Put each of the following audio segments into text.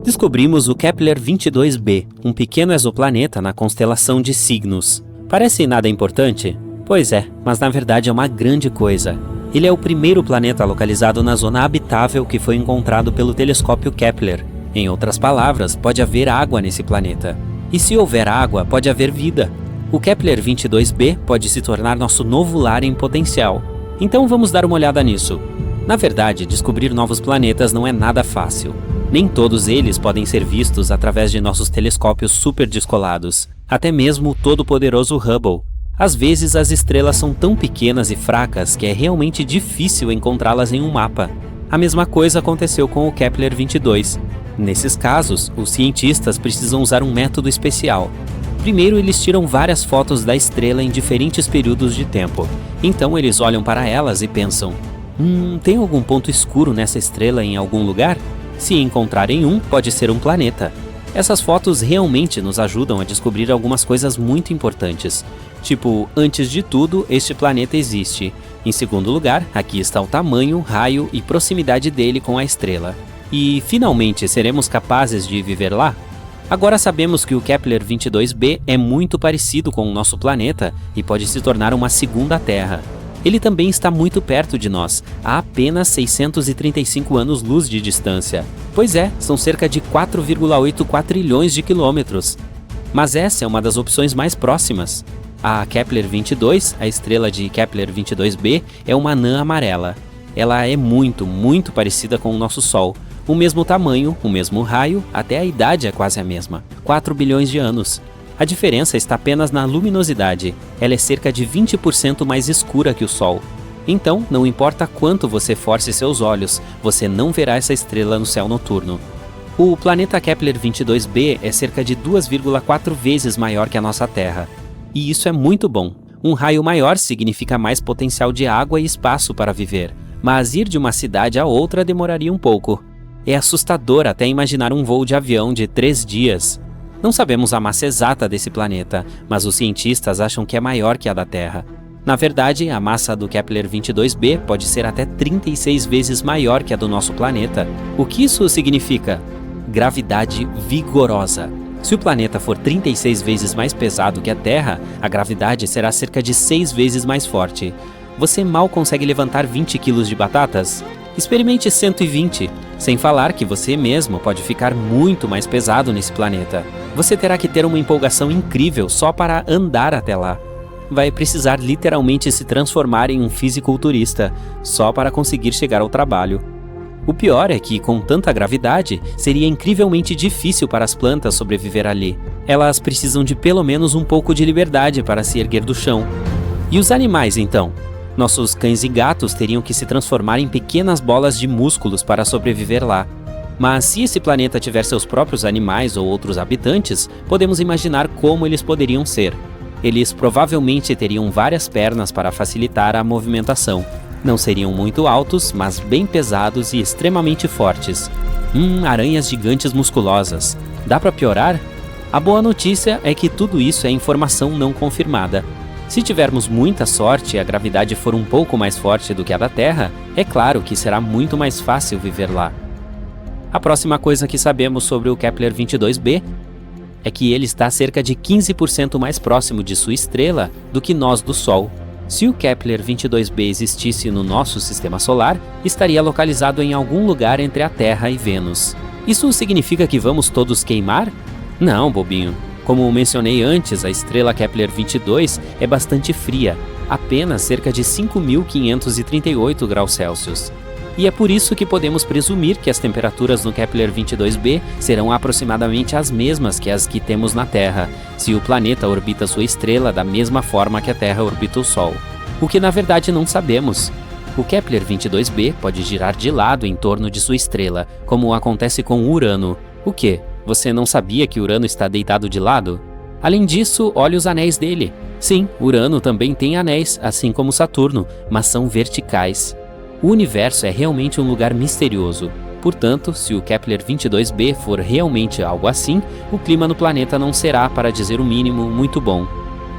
Descobrimos o Kepler-22b, um pequeno exoplaneta na constelação de Cygnus. Parece nada importante? Pois é, mas na verdade é uma grande coisa. Ele é o primeiro planeta localizado na zona habitável que foi encontrado pelo telescópio Kepler. Em outras palavras, pode haver água nesse planeta. E se houver água, pode haver vida. O Kepler-22b pode se tornar nosso novo lar em potencial. Então vamos dar uma olhada nisso. Na verdade, descobrir novos planetas não é nada fácil. Nem todos eles podem ser vistos através de nossos telescópios super descolados. Até mesmo o todo-poderoso Hubble. Às vezes as estrelas são tão pequenas e fracas que é realmente difícil encontrá-las em um mapa. A mesma coisa aconteceu com o Kepler-22. Nesses casos, os cientistas precisam usar um método especial. Primeiro, eles tiram várias fotos da estrela em diferentes períodos de tempo. Então eles olham para elas e pensam: tem algum ponto escuro nessa estrela em algum lugar? Se encontrarem um, pode ser um planeta. Essas fotos realmente nos ajudam a descobrir algumas coisas muito importantes. Tipo, antes de tudo, este planeta existe. Em segundo lugar, aqui está o tamanho, raio e proximidade dele com a estrela. E, finalmente, seremos capazes de viver lá? Agora sabemos que o Kepler-22b é muito parecido com o nosso planeta e pode se tornar uma segunda Terra. Ele também está muito perto de nós, a apenas 635 anos-luz de distância. Pois é, são cerca de 4,8 quatrilhões de quilômetros. Mas essa é uma das opções mais próximas. A Kepler-22, a estrela de Kepler-22b, é uma anã amarela. Ela é muito parecida com o nosso Sol. O mesmo tamanho, o mesmo raio, até a idade é quase a mesma, 4 bilhões de anos. A diferença está apenas na luminosidade, ela é cerca de 20% mais escura que o Sol. Então, não importa quanto você force seus olhos, você não verá essa estrela no céu noturno. O planeta Kepler-22b é cerca de 2,4 vezes maior que a nossa Terra. E isso é muito bom. Um raio maior significa mais potencial de água e espaço para viver, mas ir de uma cidade a outra demoraria um pouco. É assustador até imaginar um voo de avião de 3 dias. Não sabemos a massa exata desse planeta, mas os cientistas acham que é maior que a da Terra. Na verdade, a massa do Kepler-22b pode ser até 36 vezes maior que a do nosso planeta. O que isso significa? Gravidade vigorosa. Se o planeta for 36 vezes mais pesado que a Terra, a gravidade será cerca de 6 vezes mais forte. Você mal consegue levantar 20 quilos de batatas? Experimente 120, sem falar que você mesmo pode ficar muito mais pesado nesse planeta. Você terá que ter uma empolgação incrível só para andar até lá. Vai precisar literalmente se transformar em um fisiculturista, só para conseguir chegar ao trabalho. O pior é que, com tanta gravidade, seria incrivelmente difícil para as plantas sobreviver ali. Elas precisam de pelo menos um pouco de liberdade para se erguer do chão. E os animais, então? Nossos cães e gatos teriam que se transformar em pequenas bolas de músculos para sobreviver lá. Mas se esse planeta tiver seus próprios animais ou outros habitantes, podemos imaginar como eles poderiam ser. Eles provavelmente teriam várias pernas para facilitar a movimentação. Não seriam muito altos, mas bem pesados e extremamente fortes. Aranhas gigantes musculosas. Dá para piorar? A boa notícia é que tudo isso é informação não confirmada. Se tivermos muita sorte e a gravidade for um pouco mais forte do que a da Terra, é claro que será muito mais fácil viver lá. A próxima coisa que sabemos sobre o Kepler-22b é que ele está cerca de 15% mais próximo de sua estrela do que nós do Sol. Se o Kepler-22b existisse no nosso sistema solar, estaria localizado em algum lugar entre a Terra e Vênus. Isso significa que vamos todos queimar? Não, bobinho. Como mencionei antes, a estrela Kepler-22 é bastante fria, apenas cerca de 5.538 graus Celsius. E é por isso que podemos presumir que as temperaturas no Kepler-22b serão aproximadamente as mesmas que as que temos na Terra, se o planeta orbita sua estrela da mesma forma que a Terra orbita o Sol. O que na verdade não sabemos. O Kepler-22b pode girar de lado em torno de sua estrela, como acontece com Urano. O quê? Você não sabia que Urano está deitado de lado? Além disso, olhe os anéis dele. Sim, Urano também tem anéis, assim como Saturno, mas são verticais. O universo é realmente um lugar misterioso. Portanto, se o Kepler-22b for realmente algo assim, o clima no planeta não será, para dizer o mínimo, muito bom.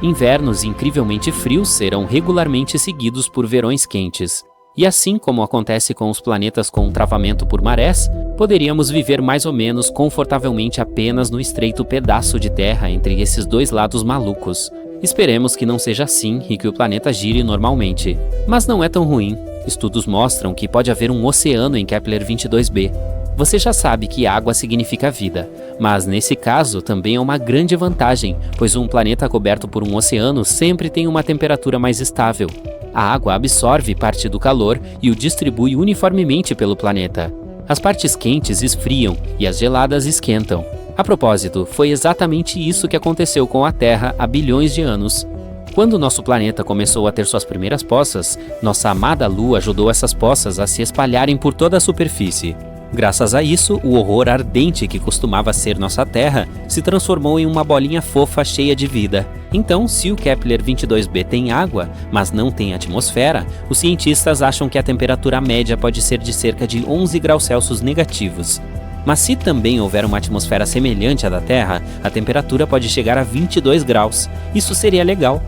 Invernos incrivelmente frios serão regularmente seguidos por verões quentes. E assim como acontece com os planetas com travamento por marés, poderíamos viver mais ou menos confortavelmente apenas no estreito pedaço de terra entre esses dois lados malucos. Esperemos que não seja assim e que o planeta gire normalmente. Mas não é tão ruim. Estudos mostram que pode haver um oceano em Kepler-22b. Você já sabe que água significa vida, mas nesse caso também é uma grande vantagem, pois um planeta coberto por um oceano sempre tem uma temperatura mais estável. A água absorve parte do calor e o distribui uniformemente pelo planeta. As partes quentes esfriam e as geladas esquentam. A propósito, foi exatamente isso que aconteceu com a Terra há bilhões de anos. Quando nosso planeta começou a ter suas primeiras poças, nossa amada Lua ajudou essas poças a se espalharem por toda a superfície. Graças a isso, o horror ardente que costumava ser nossa Terra se transformou em uma bolinha fofa cheia de vida. Então, se o Kepler-22b tem água, mas não tem atmosfera, os cientistas acham que a temperatura média pode ser de cerca de 11 graus Celsius negativos. Mas se também houver uma atmosfera semelhante à da Terra, a temperatura pode chegar a 22 graus. Isso seria legal.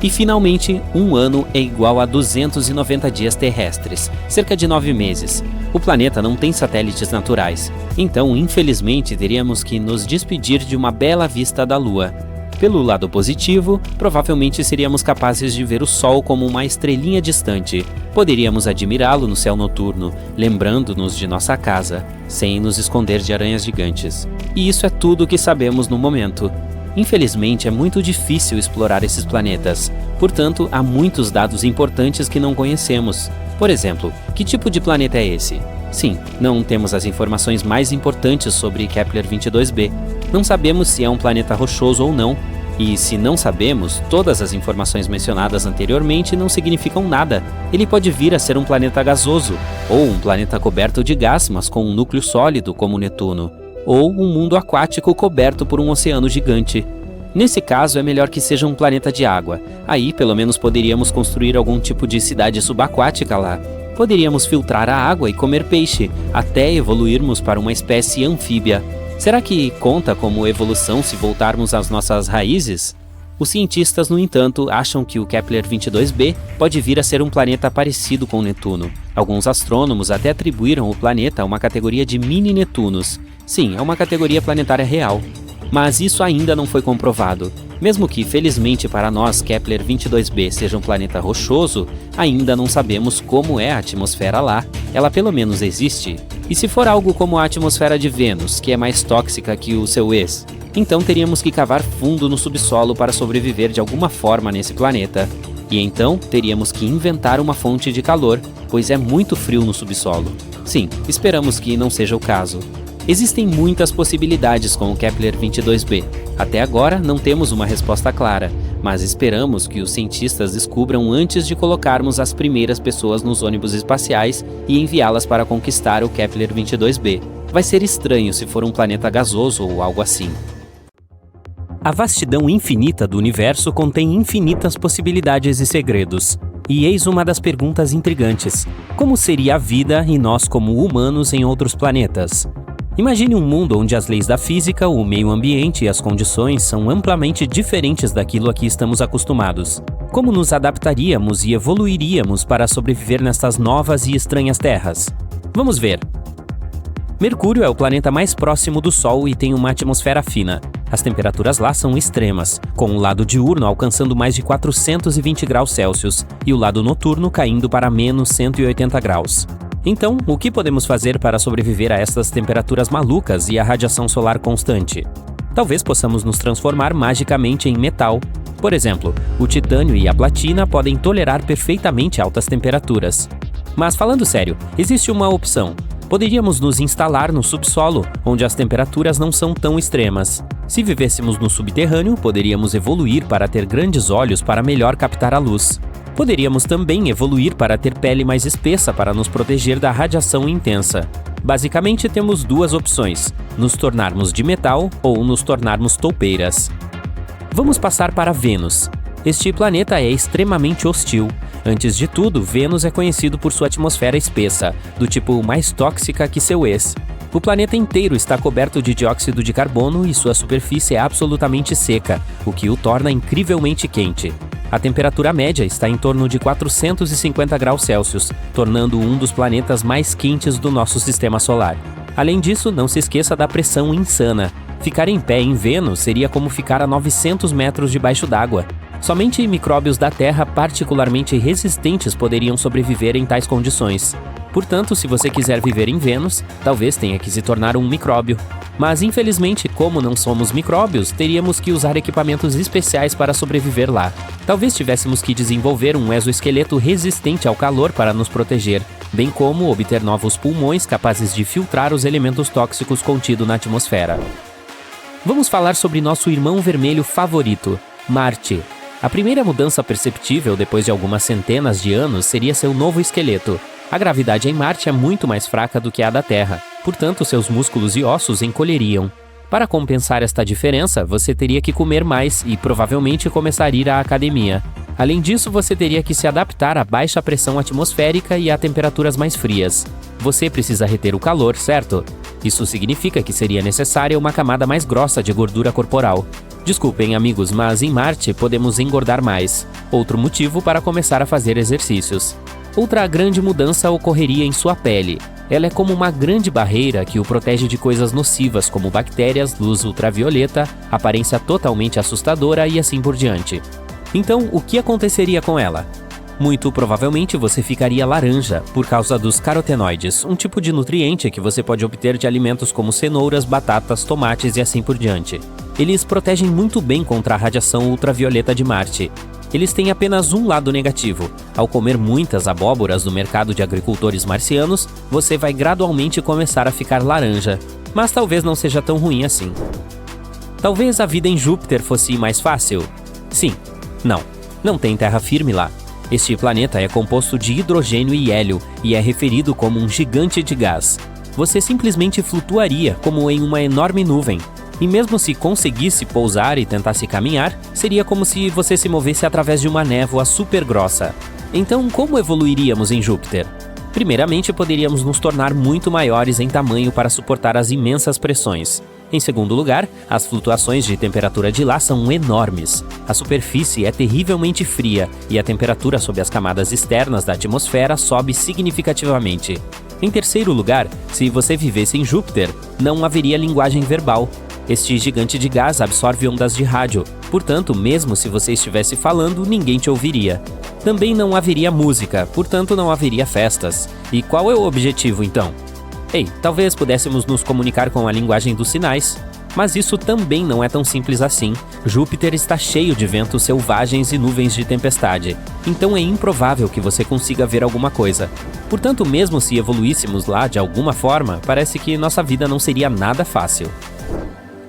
E finalmente, um ano é igual a 290 dias terrestres, cerca de 9 meses. O planeta não tem satélites naturais, então infelizmente teríamos que nos despedir de uma bela vista da Lua. Pelo lado positivo, provavelmente seríamos capazes de ver o Sol como uma estrelinha distante. Poderíamos admirá-lo no céu noturno, lembrando-nos de nossa casa, sem nos esconder de aranhas gigantes. E isso é tudo o que sabemos no momento. Infelizmente, é muito difícil explorar esses planetas, portanto, há muitos dados importantes que não conhecemos. Por exemplo, que tipo de planeta é esse? Sim, não temos as informações mais importantes sobre Kepler-22b. Não sabemos se é um planeta rochoso ou não, e se não sabemos, todas as informações mencionadas anteriormente não significam nada. Ele pode vir a ser um planeta gasoso, ou um planeta coberto de gás, mas com um núcleo sólido como Netuno, ou um mundo aquático coberto por um oceano gigante. Nesse caso, é melhor que seja um planeta de água. Aí, pelo menos, poderíamos construir algum tipo de cidade subaquática lá. Poderíamos filtrar a água e comer peixe, até evoluirmos para uma espécie anfíbia. Será que conta como evolução se voltarmos às nossas raízes? Os cientistas, no entanto, acham que o Kepler-22b pode vir a ser um planeta parecido com Netuno. Alguns astrônomos até atribuíram o planeta a uma categoria de mini-Netunos. Sim, é uma categoria planetária real. Mas isso ainda não foi comprovado. Mesmo que, felizmente para nós, Kepler-22b seja um planeta rochoso, ainda não sabemos como é a atmosfera lá. Ela pelo menos existe. E se for algo como a atmosfera de Vênus, que é mais tóxica que o seu ex, então teríamos que cavar fundo no subsolo para sobreviver de alguma forma nesse planeta. E então teríamos que inventar uma fonte de calor, pois é muito frio no subsolo. Sim, esperamos que não seja o caso. Existem muitas possibilidades com o Kepler-22b. Até agora não temos uma resposta clara, mas esperamos que os cientistas descubram antes de colocarmos as primeiras pessoas nos ônibus espaciais e enviá-las para conquistar o Kepler-22b. Vai ser estranho se for um planeta gasoso ou algo assim. A vastidão infinita do universo contém infinitas possibilidades e segredos. E eis uma das perguntas intrigantes: como seria a vida e nós como humanos em outros planetas? Imagine um mundo onde as leis da física, o meio ambiente e as condições são amplamente diferentes daquilo a que estamos acostumados. Como nos adaptaríamos e evoluiríamos para sobreviver nestas novas e estranhas terras? Vamos ver. Mercúrio é o planeta mais próximo do Sol e tem uma atmosfera fina. As temperaturas lá são extremas, com o lado diurno alcançando mais de 420 graus Celsius e o lado noturno caindo para menos 180 graus. Então, o que podemos fazer para sobreviver a essas temperaturas malucas e a radiação solar constante? Talvez possamos nos transformar magicamente em metal. Por exemplo, o titânio e a platina podem tolerar perfeitamente altas temperaturas. Mas falando sério, existe uma opção. Poderíamos nos instalar no subsolo, onde as temperaturas não são tão extremas. Se vivêssemos no subterrâneo, poderíamos evoluir para ter grandes olhos para melhor captar a luz. Poderíamos também evoluir para ter pele mais espessa para nos proteger da radiação intensa. Basicamente, temos duas opções: nos tornarmos de metal ou nos tornarmos toupeiras. Vamos passar para Vênus. Este planeta é extremamente hostil. Antes de tudo, Vênus é conhecido por sua atmosfera espessa, do tipo mais tóxica que seu ex. O planeta inteiro está coberto de dióxido de carbono e sua superfície é absolutamente seca, o que o torna incrivelmente quente. A temperatura média está em torno de 450 graus Celsius, tornando um dos planetas mais quentes do nosso sistema solar. Além disso, não se esqueça da pressão insana. Ficar em pé em Vênus seria como ficar a 900 metros debaixo d'água. Somente micróbios da Terra particularmente resistentes poderiam sobreviver em tais condições. Portanto, se você quiser viver em Vênus, talvez tenha que se tornar um micróbio. Mas, infelizmente, como não somos micróbios, teríamos que usar equipamentos especiais para sobreviver lá. Talvez tivéssemos que desenvolver um exoesqueleto resistente ao calor para nos proteger, bem como obter novos pulmões capazes de filtrar os elementos tóxicos contidos na atmosfera. Vamos falar sobre nosso irmão vermelho favorito, Marte. A primeira mudança perceptível depois de algumas centenas de anos seria seu novo esqueleto. A gravidade em Marte é muito mais fraca do que a da Terra, portanto seus músculos e ossos encolheriam. Para compensar esta diferença, você teria que comer mais e provavelmente começar a ir à academia. Além disso, você teria que se adaptar à baixa pressão atmosférica e a temperaturas mais frias. Você precisa reter o calor, certo? Isso significa que seria necessária uma camada mais grossa de gordura corporal. Desculpem, amigos, mas em Marte podemos engordar mais. Outro motivo para começar a fazer exercícios. Outra grande mudança ocorreria em sua pele. Ela é como uma grande barreira que o protege de coisas nocivas como bactérias, luz ultravioleta, aparência totalmente assustadora e assim por diante. Então, o que aconteceria com ela? Muito provavelmente você ficaria laranja por causa dos carotenoides, um tipo de nutriente que você pode obter de alimentos como cenouras, batatas, tomates e assim por diante. Eles protegem muito bem contra a radiação ultravioleta de Marte. Eles têm apenas um lado negativo. Ao comer muitas abóboras do mercado de agricultores marcianos, você vai gradualmente começar a ficar laranja. Mas talvez não seja tão ruim assim. Talvez a vida em Júpiter fosse mais fácil? Sim. Não tem terra firme lá. Este planeta é composto de hidrogênio e hélio e é referido como um gigante de gás. Você simplesmente flutuaria como em uma enorme nuvem. E mesmo se conseguisse pousar e tentasse caminhar, seria como se você se movesse através de uma névoa super grossa. Então, como evoluiríamos em Júpiter? Primeiramente, poderíamos nos tornar muito maiores em tamanho para suportar as imensas pressões. Em segundo lugar, as flutuações de temperatura de lá são enormes. A superfície é terrivelmente fria e a temperatura sob as camadas externas da atmosfera sobe significativamente. Em terceiro lugar, se você vivesse em Júpiter, não haveria linguagem verbal. Este gigante de gás absorve ondas de rádio, portanto, mesmo se você estivesse falando, ninguém te ouviria. Também não haveria música, portanto não haveria festas. E qual é o objetivo, então? Talvez pudéssemos nos comunicar com a linguagem dos sinais. Mas isso também não é tão simples assim. Júpiter está cheio de ventos selvagens e nuvens de tempestade, então é improvável que você consiga ver alguma coisa. Portanto, mesmo se evoluíssemos lá de alguma forma, parece que nossa vida não seria nada fácil.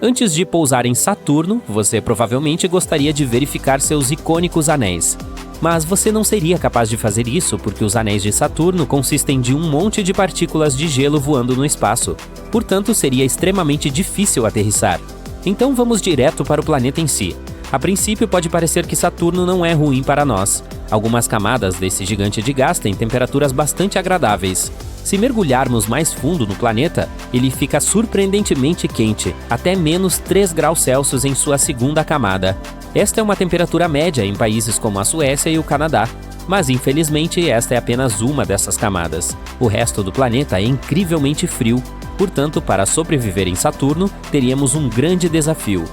Antes de pousar em Saturno, você provavelmente gostaria de verificar seus icônicos anéis. Mas você não seria capaz de fazer isso porque os anéis de Saturno consistem de um monte de partículas de gelo voando no espaço. Portanto, seria extremamente difícil aterrissar. Então vamos direto para o planeta em si. A princípio pode parecer que Saturno não é ruim para nós. Algumas camadas desse gigante de gás têm temperaturas bastante agradáveis. Se mergulharmos mais fundo no planeta, ele fica surpreendentemente quente, até menos 3 graus Celsius em sua segunda camada. Esta é uma temperatura média em países como a Suécia e o Canadá, mas infelizmente esta é apenas uma dessas camadas. O resto do planeta é incrivelmente frio, portanto, para sobreviver em Saturno, teríamos um grande desafio.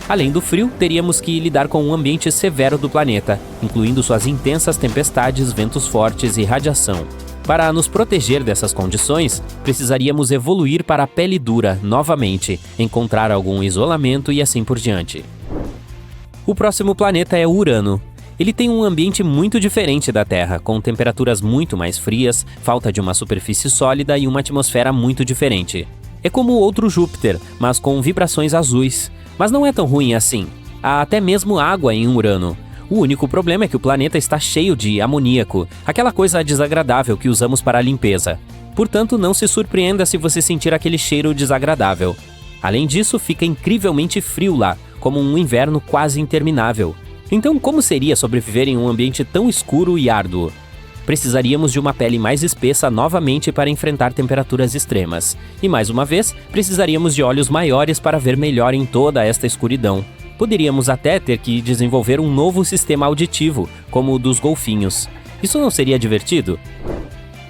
Além do frio, teríamos que lidar com um ambiente severo do planeta, incluindo suas intensas tempestades, ventos fortes e radiação. Para nos proteger dessas condições, precisaríamos evoluir para a pele dura novamente, encontrar algum isolamento e assim por diante. O próximo planeta é Urano. Ele tem um ambiente muito diferente da Terra, com temperaturas muito mais frias, falta de uma superfície sólida e uma atmosfera muito diferente. É como outro Júpiter, mas com vibrações azuis. Mas não é tão ruim assim. Há até mesmo água em Urano. O único problema é que o planeta está cheio de amoníaco, aquela coisa desagradável que usamos para a limpeza. Portanto, não se surpreenda se você sentir aquele cheiro desagradável. Além disso, fica incrivelmente frio lá, como um inverno quase interminável. Então, como seria sobreviver em um ambiente tão escuro e árduo? Precisaríamos de uma pele mais espessa novamente para enfrentar temperaturas extremas. E mais uma vez, precisaríamos de olhos maiores para ver melhor em toda esta escuridão. Poderíamos até ter que desenvolver um novo sistema auditivo, como o dos golfinhos. Isso não seria divertido?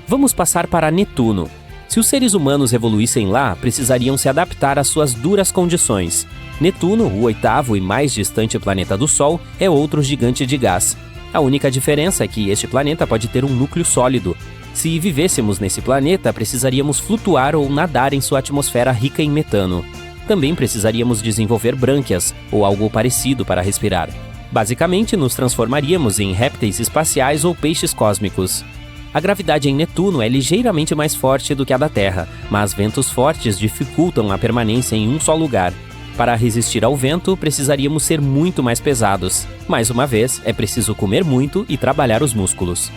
Vamos passar para Netuno. Se os seres humanos evoluíssem lá, precisariam se adaptar às suas duras condições. Netuno, o oitavo e mais distante planeta do Sol, é outro gigante de gás. A única diferença é que este planeta pode ter um núcleo sólido. Se vivêssemos nesse planeta, precisaríamos flutuar ou nadar em sua atmosfera rica em metano. Também precisaríamos desenvolver brânquias, ou algo parecido para respirar. Basicamente, nos transformaríamos em répteis espaciais ou peixes cósmicos. A gravidade em Netuno é ligeiramente mais forte do que a da Terra, mas ventos fortes dificultam a permanência em um só lugar. Para resistir ao vento, precisaríamos ser muito mais pesados. Mais uma vez, é preciso comer muito e trabalhar os músculos.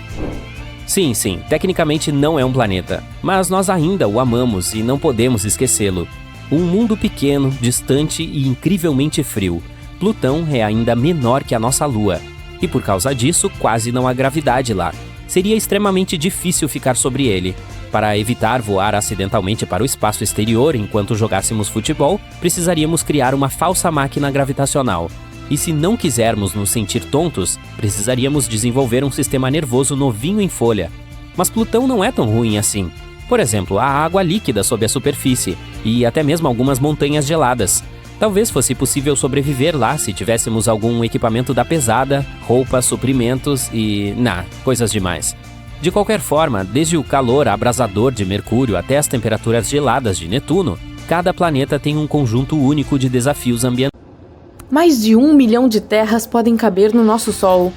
Sim, tecnicamente não é um planeta, mas nós ainda o amamos e não podemos esquecê-lo. Um mundo pequeno, distante e incrivelmente frio. Plutão é ainda menor que a nossa Lua, e por causa disso quase não há gravidade lá. Seria extremamente difícil ficar sobre ele. Para evitar voar acidentalmente para o espaço exterior enquanto jogássemos futebol, precisaríamos criar uma falsa máquina gravitacional. E se não quisermos nos sentir tontos, precisaríamos desenvolver um sistema nervoso novinho em folha. Mas Plutão não é tão ruim assim. Por exemplo, há água líquida sob a superfície, e até mesmo algumas montanhas geladas. Talvez fosse possível sobreviver lá se tivéssemos algum equipamento da pesada, roupas, suprimentos e... coisas demais. De qualquer forma, desde o calor abrasador de Mercúrio até as temperaturas geladas de Netuno, cada planeta tem um conjunto único de desafios ambientais. Mais de 1 milhão de terras podem caber no nosso Sol.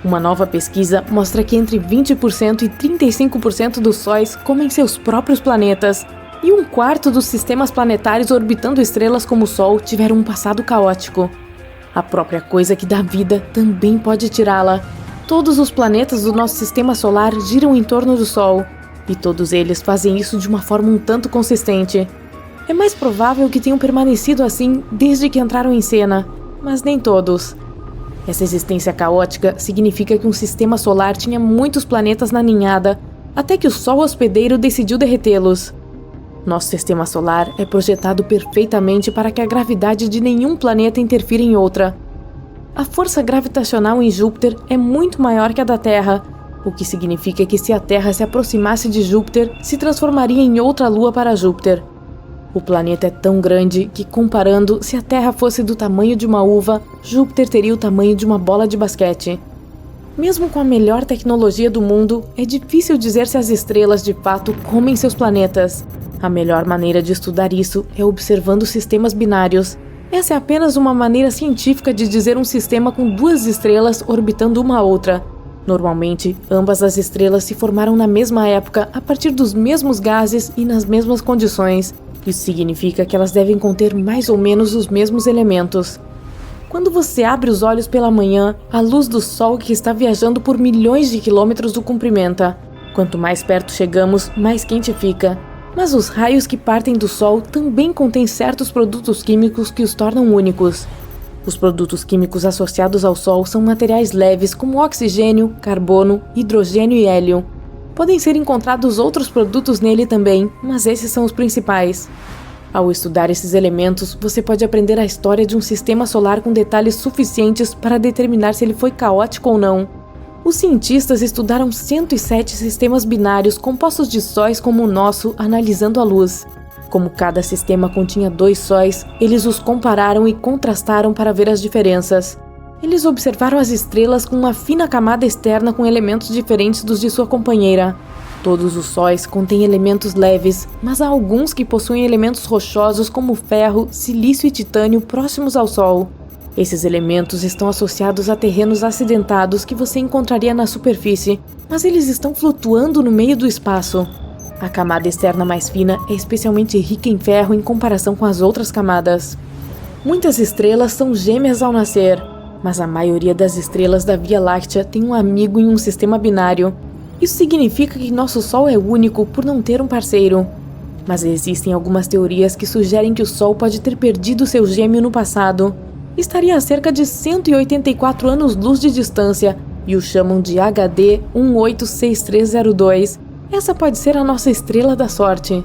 Uma nova pesquisa mostra que entre 20% e 35% dos sóis comem seus próprios planetas, e 1/4 dos sistemas planetários orbitando estrelas como o Sol tiveram um passado caótico. A própria coisa que dá vida também pode tirá-la. Todos os planetas do nosso sistema solar giram em torno do Sol, e todos eles fazem isso de uma forma um tanto consistente. É mais provável que tenham permanecido assim desde que entraram em cena, mas nem todos. Essa existência caótica significa que um sistema solar tinha muitos planetas na ninhada, até que o Sol hospedeiro decidiu derretê-los. Nosso sistema solar é projetado perfeitamente para que a gravidade de nenhum planeta interfira em outra. A força gravitacional em Júpiter é muito maior que a da Terra, o que significa que se a Terra se aproximasse de Júpiter, se transformaria em outra lua para Júpiter. O planeta é tão grande que, comparando, se a Terra fosse do tamanho de uma uva, Júpiter teria o tamanho de uma bola de basquete. Mesmo com a melhor tecnologia do mundo, é difícil dizer se as estrelas de fato comem seus planetas. A melhor maneira de estudar isso é observando sistemas binários. Essa é apenas uma maneira científica de dizer um sistema com duas estrelas orbitando uma a outra. Normalmente, ambas as estrelas se formaram na mesma época, a partir dos mesmos gases e nas mesmas condições. Isso significa que elas devem conter mais ou menos os mesmos elementos. Quando você abre os olhos pela manhã, a luz do Sol que está viajando por milhões de quilômetros o cumprimenta. Quanto mais perto chegamos, mais quente fica. Mas os raios que partem do Sol também contêm certos produtos químicos que os tornam únicos. Os produtos químicos associados ao Sol são materiais leves como oxigênio, carbono, hidrogênio e hélio. Podem ser encontrados outros produtos nele também, mas esses são os principais. Ao estudar esses elementos, você pode aprender a história de um sistema solar com detalhes suficientes para determinar se ele foi caótico ou não. Os cientistas estudaram 107 sistemas binários compostos de sóis como o nosso, analisando a luz. Como cada sistema continha 2 sóis, eles os compararam e contrastaram para ver as diferenças. Eles observaram as estrelas com uma fina camada externa com elementos diferentes dos de sua companheira. Todos os sóis contêm elementos leves, mas há alguns que possuem elementos rochosos como ferro, silício e titânio próximos ao Sol. Esses elementos estão associados a terrenos acidentados que você encontraria na superfície, mas eles estão flutuando no meio do espaço. A camada externa mais fina é especialmente rica em ferro em comparação com as outras camadas. Muitas estrelas são gêmeas ao nascer, mas a maioria das estrelas da Via Láctea tem um amigo em um sistema binário. Isso significa que nosso Sol é único por não ter um parceiro. Mas existem algumas teorias que sugerem que o Sol pode ter perdido seu gêmeo no passado. Estaria a cerca de 184 anos-luz de distância e o chamam de HD 186302. Essa pode ser a nossa estrela da sorte.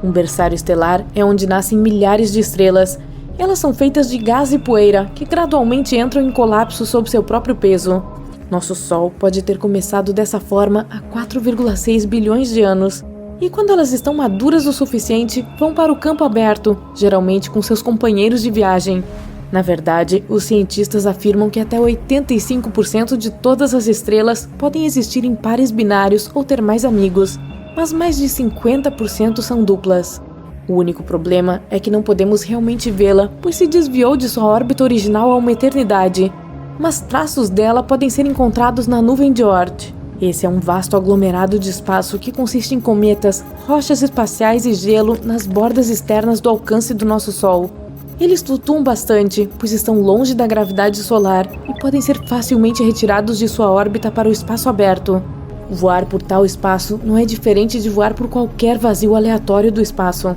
Um berçário estelar é onde nascem milhares de estrelas. Elas são feitas de gás e poeira, que gradualmente entram em colapso sob seu próprio peso. Nosso Sol pode ter começado dessa forma há 4,6 bilhões de anos, e quando elas estão maduras o suficiente, vão para o campo aberto, geralmente com seus companheiros de viagem. Na verdade, os cientistas afirmam que até 85% de todas as estrelas podem existir em pares binários ou ter mais amigos, mas mais de 50% são duplas. O único problema é que não podemos realmente vê-la, pois se desviou de sua órbita original há uma eternidade. Mas traços dela podem ser encontrados na nuvem de Oort. Esse é um vasto aglomerado de espaço que consiste em cometas, rochas espaciais e gelo nas bordas externas do alcance do nosso Sol. Eles flutuam bastante, pois estão longe da gravidade solar e podem ser facilmente retirados de sua órbita para o espaço aberto. Voar por tal espaço não é diferente de voar por qualquer vazio aleatório do espaço.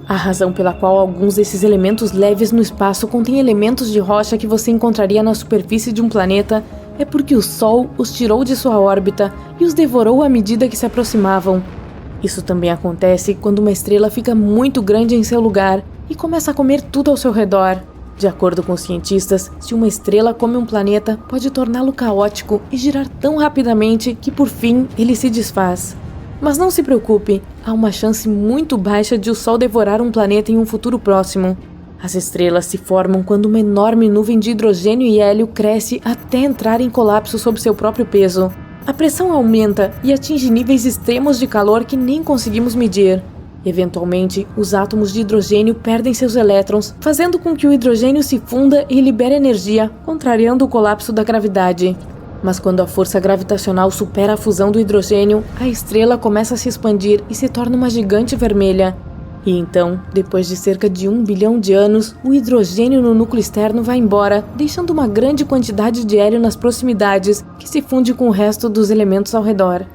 A razão pela qual alguns desses elementos leves no espaço contêm elementos de rocha que você encontraria na superfície de um planeta é porque o Sol os tirou de sua órbita e os devorou à medida que se aproximavam. Isso também acontece quando uma estrela fica muito grande em seu lugar e começa a comer tudo ao seu redor. De acordo com os cientistas, se uma estrela come um planeta, pode torná-lo caótico e girar tão rapidamente que por fim ele se desfaz. Mas não se preocupe, há uma chance muito baixa de o Sol devorar um planeta em um futuro próximo. As estrelas se formam quando uma enorme nuvem de hidrogênio e hélio cresce até entrar em colapso sob seu próprio peso. A pressão aumenta e atinge níveis extremos de calor que nem conseguimos medir. Eventualmente, os átomos de hidrogênio perdem seus elétrons, fazendo com que o hidrogênio se funda e libere energia, contrariando o colapso da gravidade. Mas quando a força gravitacional supera a fusão do hidrogênio, a estrela começa a se expandir e se torna uma gigante vermelha. E então, depois de cerca de 1 bilhão de anos, o hidrogênio no núcleo externo vai embora, deixando uma grande quantidade de hélio nas proximidades, que se funde com o resto dos elementos ao redor.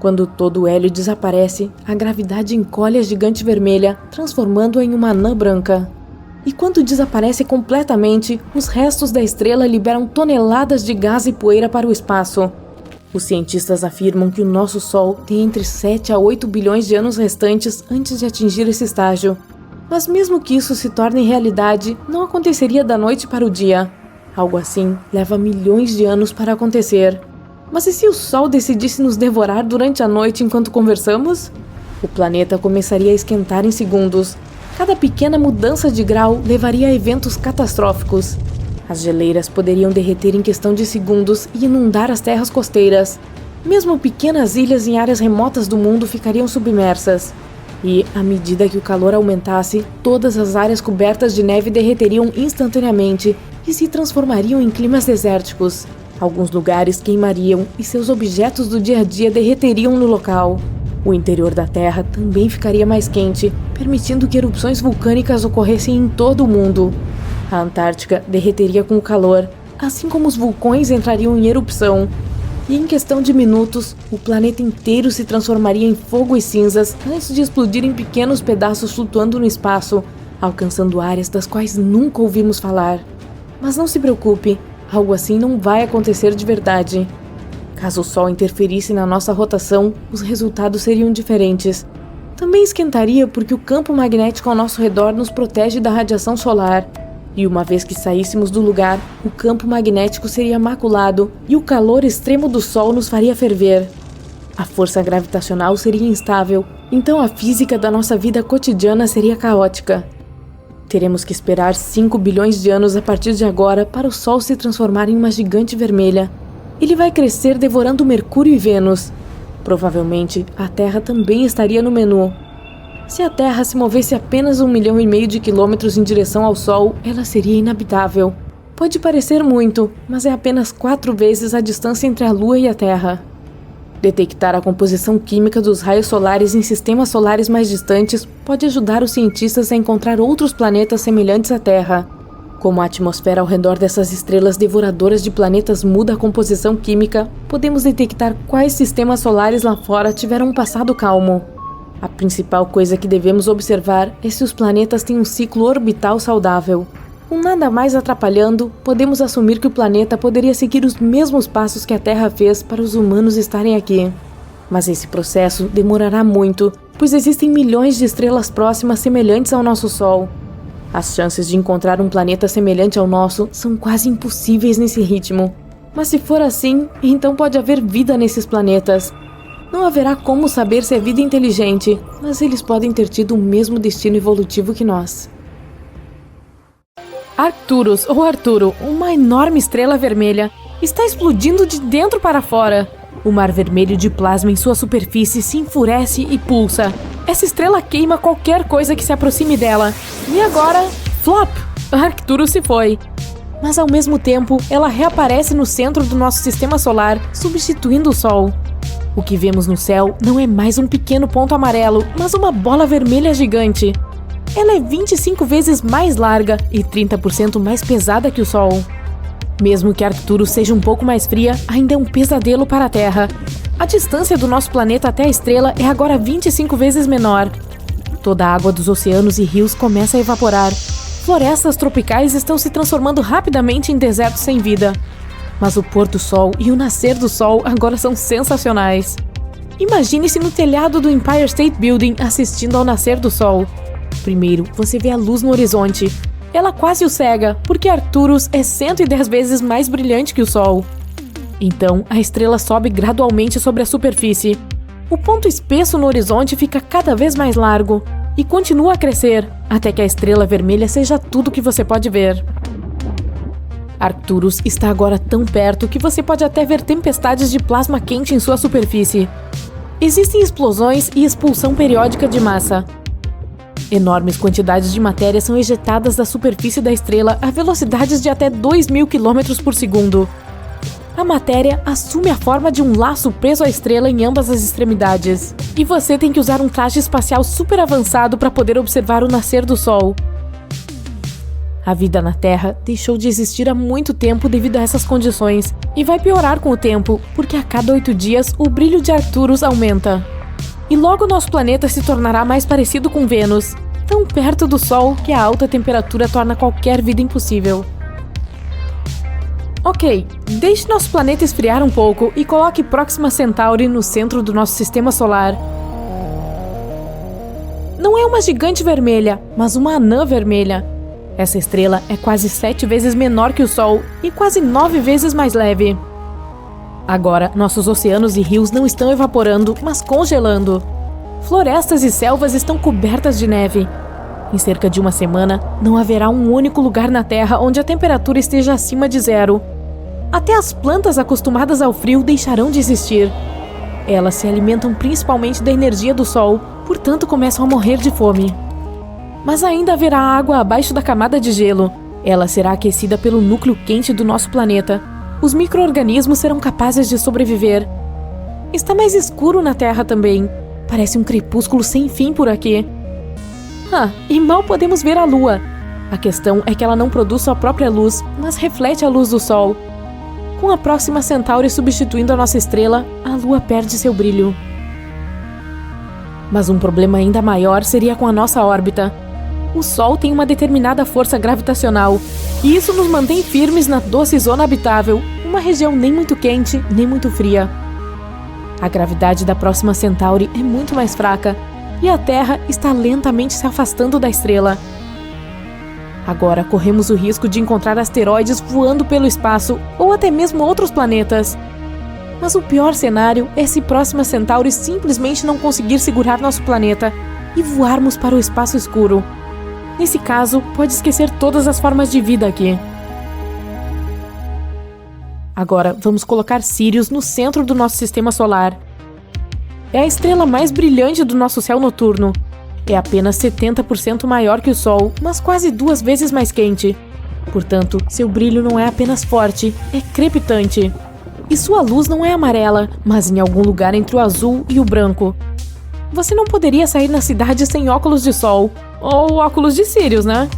Quando todo o hélio desaparece, a gravidade encolhe a gigante vermelha, transformando-a em uma anã branca. E quando desaparece completamente, os restos da estrela liberam toneladas de gás e poeira para o espaço. Os cientistas afirmam que o nosso Sol tem entre 7 a 8 bilhões de anos restantes antes de atingir esse estágio. Mas mesmo que isso se torne realidade, não aconteceria da noite para o dia. Algo assim leva milhões de anos para acontecer. Mas e se o Sol decidisse nos devorar durante a noite enquanto conversamos? O planeta começaria a esquentar em segundos. Cada pequena mudança de grau levaria a eventos catastróficos. As geleiras poderiam derreter em questão de segundos e inundar as terras costeiras. Mesmo pequenas ilhas em áreas remotas do mundo ficariam submersas. E, à medida que o calor aumentasse, todas as áreas cobertas de neve derreteriam instantaneamente e se transformariam em climas desérticos. Alguns lugares queimariam e seus objetos do dia a dia derreteriam no local. O interior da Terra também ficaria mais quente, permitindo que erupções vulcânicas ocorressem em todo o mundo. A Antártica derreteria com o calor, assim como os vulcões entrariam em erupção. E em questão de minutos, o planeta inteiro se transformaria em fogo e cinzas antes de explodir em pequenos pedaços flutuando no espaço, alcançando áreas das quais nunca ouvimos falar. Mas não se preocupe, algo assim não vai acontecer de verdade. Caso o Sol interferisse na nossa rotação, os resultados seriam diferentes. Também esquentaria porque o campo magnético ao nosso redor nos protege da radiação solar. E uma vez que saíssemos do lugar, o campo magnético seria maculado e o calor extremo do Sol nos faria ferver. A força gravitacional seria instável, então a física da nossa vida cotidiana seria caótica. Teremos que esperar 5 bilhões de anos a partir de agora para o Sol se transformar em uma gigante vermelha. Ele vai crescer devorando Mercúrio e Vênus. Provavelmente, a Terra também estaria no menu. Se a Terra se movesse apenas 1,5 milhão de quilômetros em direção ao Sol, ela seria inabitável. Pode parecer muito, mas é apenas 4 vezes a distância entre a Lua e a Terra. Detectar a composição química dos raios solares em sistemas solares mais distantes pode ajudar os cientistas a encontrar outros planetas semelhantes à Terra. Como a atmosfera ao redor dessas estrelas devoradoras de planetas muda a composição química, podemos detectar quais sistemas solares lá fora tiveram um passado calmo. A principal coisa que devemos observar é se os planetas têm um ciclo orbital saudável. Com nada mais atrapalhando, podemos assumir que o planeta poderia seguir os mesmos passos que a Terra fez para os humanos estarem aqui. Mas esse processo demorará muito, pois existem milhões de estrelas próximas semelhantes ao nosso Sol. As chances de encontrar um planeta semelhante ao nosso são quase impossíveis nesse ritmo. Mas se for assim, então pode haver vida nesses planetas. Não haverá como saber se é vida inteligente, mas eles podem ter tido o mesmo destino evolutivo que nós. Arcturus, ou Arturo, uma enorme estrela vermelha, está explodindo de dentro para fora. O mar vermelho de plasma em sua superfície se enfurece e pulsa. Essa estrela queima qualquer coisa que se aproxime dela. E agora, flop! Arcturus se foi. Mas ao mesmo tempo, ela reaparece no centro do nosso sistema solar, substituindo o Sol. O que vemos no céu não é mais um pequeno ponto amarelo, mas uma bola vermelha gigante. Ela é 25 vezes mais larga e 30% mais pesada que o Sol. Mesmo que Arcturus seja um pouco mais fria, ainda é um pesadelo para a Terra. A distância do nosso planeta até a estrela é agora 25 vezes menor. Toda a água dos oceanos e rios começa a evaporar. Florestas tropicais estão se transformando rapidamente em desertos sem vida. Mas o pôr do sol e o nascer do sol agora são sensacionais. Imagine-se no telhado do Empire State Building assistindo ao nascer do sol. Primeiro, você vê a luz no horizonte. Ela quase o cega, porque Arcturus é 110 vezes mais brilhante que o Sol. Então, a estrela sobe gradualmente sobre a superfície. O ponto espesso no horizonte fica cada vez mais largo e continua a crescer, até que a estrela vermelha seja tudo que você pode ver. Arcturus está agora tão perto que você pode até ver tempestades de plasma quente em sua superfície. Existem explosões e expulsão periódica de massa. Enormes quantidades de matéria são ejetadas da superfície da estrela a velocidades de até 2.000 km por segundo. A matéria assume a forma de um laço preso à estrela em ambas as extremidades. E você tem que usar um traje espacial super avançado para poder observar o nascer do Sol. A vida na Terra deixou de existir há muito tempo devido a essas condições e vai piorar com o tempo, porque a cada 8 dias o brilho de Arcturus aumenta. E logo nosso planeta se tornará mais parecido com Vênus, tão perto do Sol que a alta temperatura torna qualquer vida impossível. Ok, deixe nosso planeta esfriar um pouco e coloque Próxima Centauri no centro do nosso sistema solar. Não é uma gigante vermelha, mas uma anã vermelha. Essa estrela é quase 7 vezes menor que o Sol e quase 9 vezes mais leve. Agora, nossos oceanos e rios não estão evaporando, mas congelando. Florestas e selvas estão cobertas de neve. Em cerca de uma semana, não haverá um único lugar na Terra onde a temperatura esteja acima de 0. Até as plantas acostumadas ao frio deixarão de existir. Elas se alimentam principalmente da energia do Sol, portanto começam a morrer de fome. Mas ainda haverá água abaixo da camada de gelo. Ela será aquecida pelo núcleo quente do nosso planeta. Os micro-organismos serão capazes de sobreviver. Está mais escuro na Terra também. Parece um crepúsculo sem fim por aqui. E mal podemos ver a Lua. A questão é que ela não produz sua própria luz, mas reflete a luz do Sol. Com a Próxima Centauri substituindo a nossa estrela, a Lua perde seu brilho. Mas um problema ainda maior seria com a nossa órbita. O Sol tem uma determinada força gravitacional, e isso nos mantém firmes na doce zona habitável, uma região nem muito quente, nem muito fria. A gravidade da Próxima Centauri é muito mais fraca, e a Terra está lentamente se afastando da estrela. Agora corremos o risco de encontrar asteroides voando pelo espaço, ou até mesmo outros planetas. Mas o pior cenário é se Próxima Centauri simplesmente não conseguir segurar nosso planeta e voarmos para o espaço escuro. Nesse caso, pode esquecer todas as formas de vida aqui. Agora, vamos colocar Sirius no centro do nosso sistema solar. É a estrela mais brilhante do nosso céu noturno. É apenas 70% maior que o Sol, mas quase 2 vezes mais quente. Portanto, seu brilho não é apenas forte, é crepitante. E sua luz não é amarela, mas em algum lugar entre o azul e o branco. Você não poderia sair na cidade sem óculos de sol, ou óculos de Sirius, né?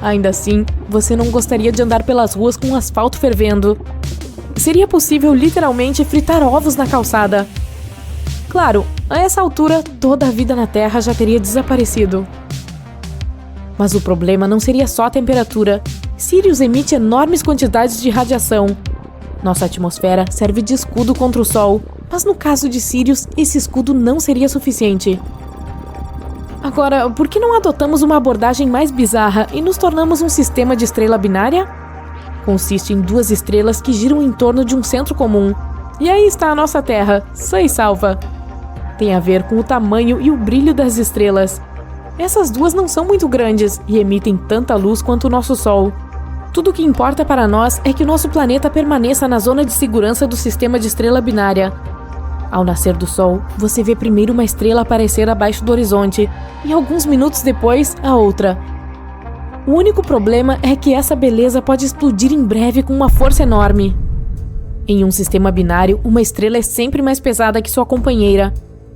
Ainda assim, você não gostaria de andar pelas ruas com o asfalto fervendo. Seria possível literalmente fritar ovos na calçada. Claro, a essa altura, toda a vida na Terra já teria desaparecido. Mas o problema não seria só a temperatura. Sirius emite enormes quantidades de radiação. Nossa atmosfera serve de escudo contra o Sol, mas no caso de Sirius, esse escudo não seria suficiente. Agora, por que não adotamos uma abordagem mais bizarra e nos tornamos um sistema de estrela binária? Consiste em 2 estrelas que giram em torno de um centro comum. E aí está a nossa Terra, sã e salva. Tem a ver com o tamanho e o brilho das estrelas. Essas 2 não são muito grandes e emitem tanta luz quanto o nosso Sol. Tudo o que importa para nós é que o nosso planeta permaneça na zona de segurança do sistema de estrela binária. Ao nascer do Sol, você vê primeiro uma estrela aparecer abaixo do horizonte e alguns minutos depois, a outra. O único problema é que essa beleza pode explodir em breve com uma força enorme. Em um sistema binário, uma estrela é sempre mais pesada que sua companheira.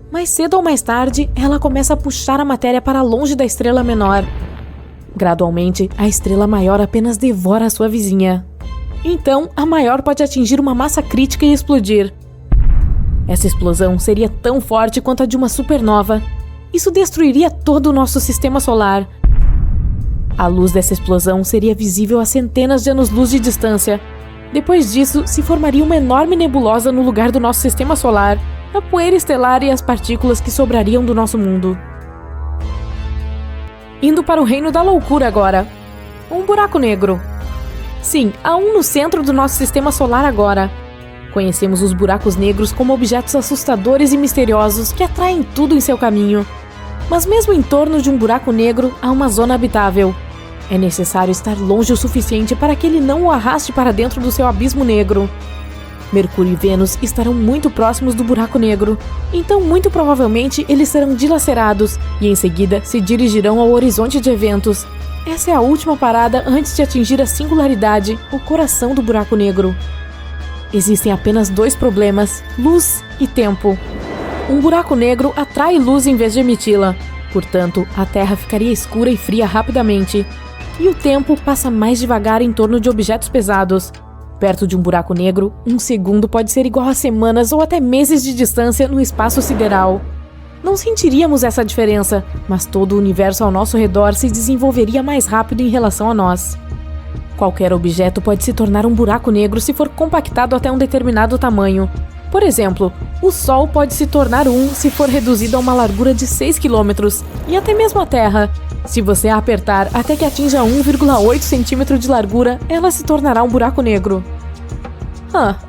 Mais cedo ou mais tarde, ela começa a puxar a matéria para longe da estrela menor. Gradualmente, a estrela maior apenas devora a sua vizinha. Então, a maior pode atingir uma massa crítica e explodir. Essa explosão seria tão forte quanto a de uma supernova. Isso destruiria todo o nosso sistema solar. A luz dessa explosão seria visível a centenas de anos-luz de distância. Depois disso, se formaria uma enorme nebulosa no lugar do nosso sistema solar, a poeira estelar e as partículas que sobrariam do nosso mundo. Indo para o reino da loucura agora. Um buraco negro. Sim, há um no centro do nosso sistema solar agora. Conhecemos os buracos negros como objetos assustadores e misteriosos que atraem tudo em seu caminho. Mas mesmo em torno de um buraco negro, há uma zona habitável. É necessário estar longe o suficiente para que ele não o arraste para dentro do seu abismo negro. Mercúrio e Vênus estarão muito próximos do buraco negro, então muito provavelmente eles serão dilacerados e em seguida se dirigirão ao horizonte de eventos. Essa é a última parada antes de atingir a singularidade, o coração do buraco negro. Existem apenas 2 problemas: luz e tempo. Um buraco negro atrai luz em vez de emiti-la, portanto, a Terra ficaria escura e fria rapidamente. E o tempo passa mais devagar em torno de objetos pesados. Perto de um buraco negro, 1 segundo pode ser igual a semanas ou até meses de distância no espaço sideral. Não sentiríamos essa diferença, mas todo o universo ao nosso redor se desenvolveria mais rápido em relação a nós. Qualquer objeto pode se tornar um buraco negro se for compactado até um determinado tamanho. Por exemplo, o Sol pode se tornar se for reduzido a uma largura de 6 km, e até mesmo a Terra. Se você a apertar até que atinja 1,8 cm de largura, ela se tornará um buraco negro.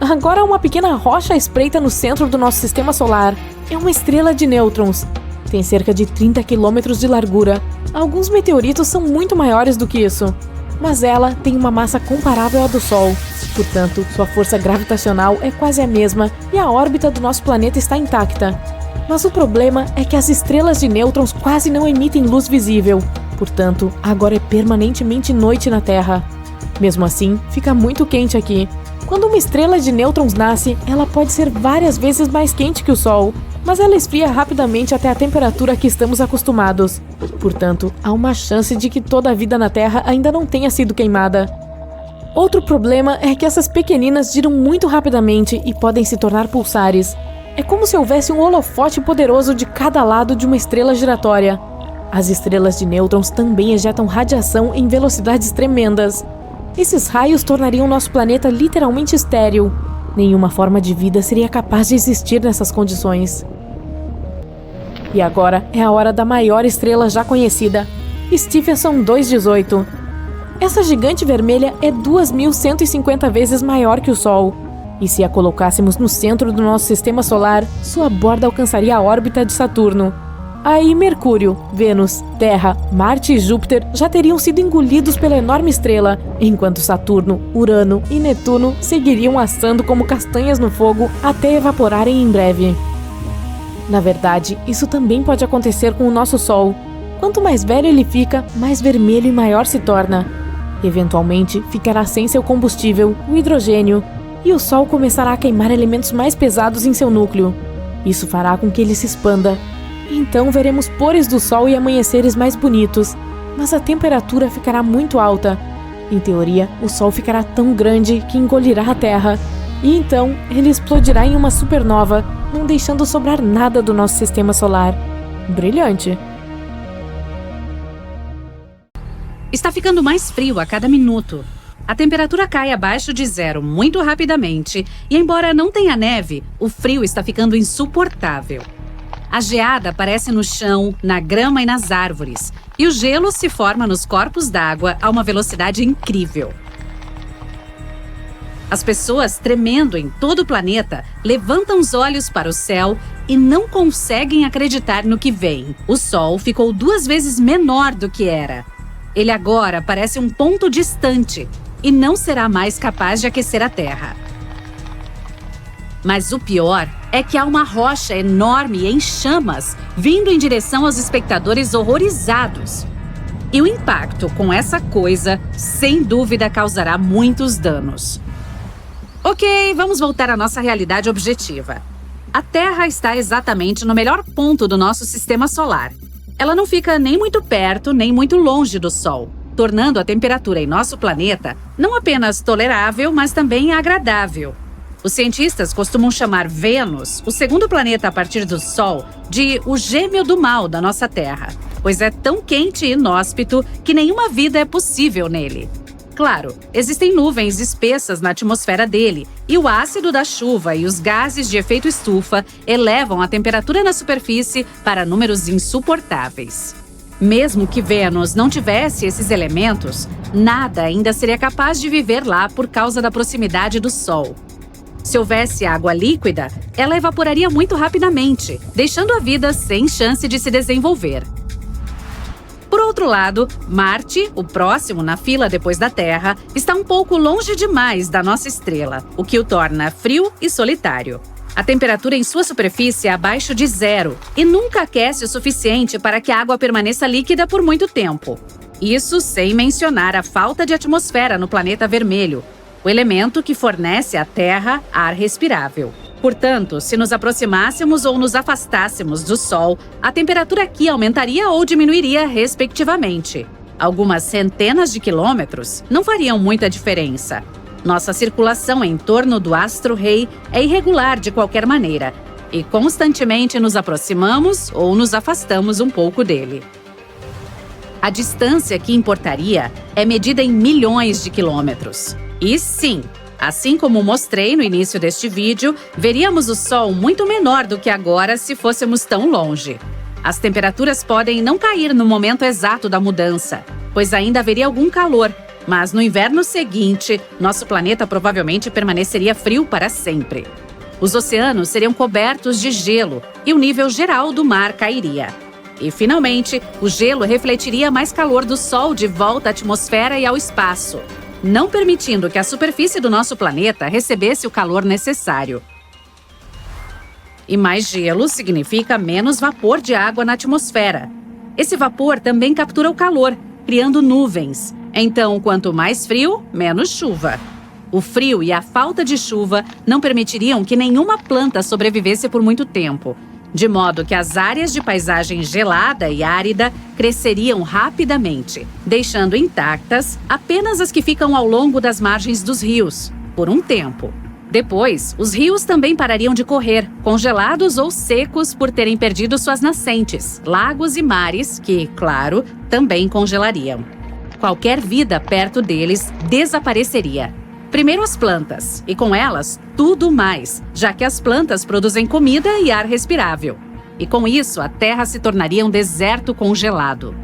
Agora uma pequena rocha espreita no centro do nosso sistema solar. É uma estrela de nêutrons. Tem cerca de 30 km de largura. Alguns meteoritos são muito maiores do que isso. Mas ela tem uma massa comparável à do Sol. Portanto, sua força gravitacional é quase a mesma e a órbita do nosso planeta está intacta. Mas o problema é que as estrelas de nêutrons quase não emitem luz visível. Portanto, agora é permanentemente noite na Terra. Mesmo assim, fica muito quente aqui. Quando uma estrela de nêutrons nasce, ela pode ser várias vezes mais quente que o Sol, mas ela esfria rapidamente até a temperatura a que estamos acostumados. Portanto, há uma chance de que toda a vida na Terra ainda não tenha sido queimada. Outro problema é que essas pequeninas giram muito rapidamente e podem se tornar pulsares. É como se houvesse um holofote poderoso de cada lado de uma estrela giratória. As estrelas de nêutrons também ejetam radiação em velocidades tremendas. Esses raios tornariam nosso planeta literalmente estéril. Nenhuma forma de vida seria capaz de existir nessas condições. E agora é a hora da maior estrela já conhecida, Stephenson 218. Essa gigante vermelha é 2.150 vezes maior que o Sol. E se a colocássemos no centro do nosso sistema solar, sua borda alcançaria a órbita de Saturno. Aí Mercúrio, Vênus, Terra, Marte e Júpiter já teriam sido engolidos pela enorme estrela, enquanto Saturno, Urano e Netuno seguiriam assando como castanhas no fogo até evaporarem em breve. Na verdade, isso também pode acontecer com o nosso Sol. Quanto mais velho ele fica, mais vermelho e maior se torna. Eventualmente, ficará sem seu combustível, o hidrogênio, e o Sol começará a queimar elementos mais pesados em seu núcleo. Isso fará com que ele se expanda. Então veremos pores do Sol e amanheceres mais bonitos, mas a temperatura ficará muito alta. Em teoria, o Sol ficará tão grande que engolirá a Terra, e então ele explodirá em uma supernova, não deixando sobrar nada do nosso sistema solar. Brilhante! Está ficando mais frio a cada minuto. A temperatura cai abaixo de 0 muito rapidamente e, embora não tenha neve, o frio está ficando insuportável. A geada aparece no chão, na grama e nas árvores, e o gelo se forma nos corpos d'água a uma velocidade incrível. As pessoas, tremendo em todo o planeta, levantam os olhos para o céu e não conseguem acreditar no que vem. O Sol ficou 2 vezes menor do que era. Ele agora parece um ponto distante e não será mais capaz de aquecer a Terra. Mas o pior é que há uma rocha enorme em chamas vindo em direção aos espectadores horrorizados. E o impacto com essa coisa, sem dúvida, causará muitos danos. Ok, vamos voltar à nossa realidade objetiva. A Terra está exatamente no melhor ponto do nosso sistema solar. Ela não fica nem muito perto, nem muito longe do Sol, tornando a temperatura em nosso planeta não apenas tolerável, mas também agradável. Os cientistas costumam chamar Vênus, o segundo planeta a partir do Sol, de o gêmeo do mal da nossa Terra, pois é tão quente e inóspito que nenhuma vida é possível nele. Claro, existem nuvens espessas na atmosfera dele, e o ácido da chuva e os gases de efeito estufa elevam a temperatura na superfície para números insuportáveis. Mesmo que Vênus não tivesse esses elementos, nada ainda seria capaz de viver lá por causa da proximidade do Sol. Se houvesse água líquida, ela evaporaria muito rapidamente, deixando a vida sem chance de se desenvolver. Por outro lado, Marte, o próximo na fila depois da Terra, está um pouco longe demais da nossa estrela, o que o torna frio e solitário. A temperatura em sua superfície é abaixo de 0 e nunca aquece o suficiente para que a água permaneça líquida por muito tempo. Isso sem mencionar a falta de atmosfera no planeta vermelho, o elemento que fornece à Terra ar respirável. Portanto, se nos aproximássemos ou nos afastássemos do Sol, a temperatura aqui aumentaria ou diminuiria respectivamente. Algumas centenas de quilômetros não fariam muita diferença. Nossa circulação em torno do astro-rei é irregular de qualquer maneira, e constantemente nos aproximamos ou nos afastamos um pouco dele. A distância que importaria é medida em milhões de quilômetros. E sim, assim como mostrei no início deste vídeo, veríamos o Sol muito menor do que agora se fôssemos tão longe. As temperaturas podem não cair no momento exato da mudança, pois ainda haveria algum calor, mas no inverno seguinte, nosso planeta provavelmente permaneceria frio para sempre. Os oceanos seriam cobertos de gelo e o nível geral do mar cairia. E, finalmente, o gelo refletiria mais calor do Sol de volta à atmosfera e ao espaço, não permitindo que a superfície do nosso planeta recebesse o calor necessário. E mais gelo significa menos vapor de água na atmosfera. Esse vapor também captura o calor, criando nuvens. Então, quanto mais frio, menos chuva. O frio e a falta de chuva não permitiriam que nenhuma planta sobrevivesse por muito tempo, de modo que as áreas de paisagem gelada e árida cresceriam rapidamente, deixando intactas apenas as que ficam ao longo das margens dos rios, por um tempo. Depois, os rios também parariam de correr, congelados ou secos por terem perdido suas nascentes, lagos e mares que, claro, também congelariam. Qualquer vida perto deles desapareceria. Primeiro as plantas, e com elas, tudo mais, já que as plantas produzem comida e ar respirável. E com isso, a Terra se tornaria um deserto congelado.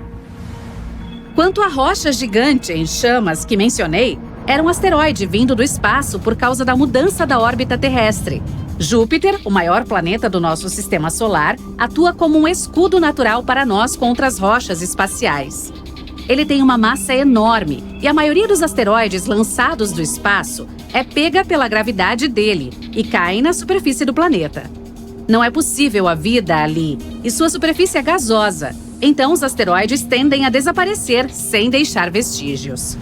Quanto à rocha gigante em chamas que mencionei, era um asteroide vindo do espaço por causa da mudança da órbita terrestre. Júpiter, o maior planeta do nosso sistema solar, atua como um escudo natural para nós contra as rochas espaciais. Ele tem uma massa enorme e a maioria dos asteroides lançados do espaço é pega pela gravidade dele e cai na superfície do planeta. Não é possível a vida ali e sua superfície é gasosa, então os asteroides tendem a desaparecer sem deixar vestígios.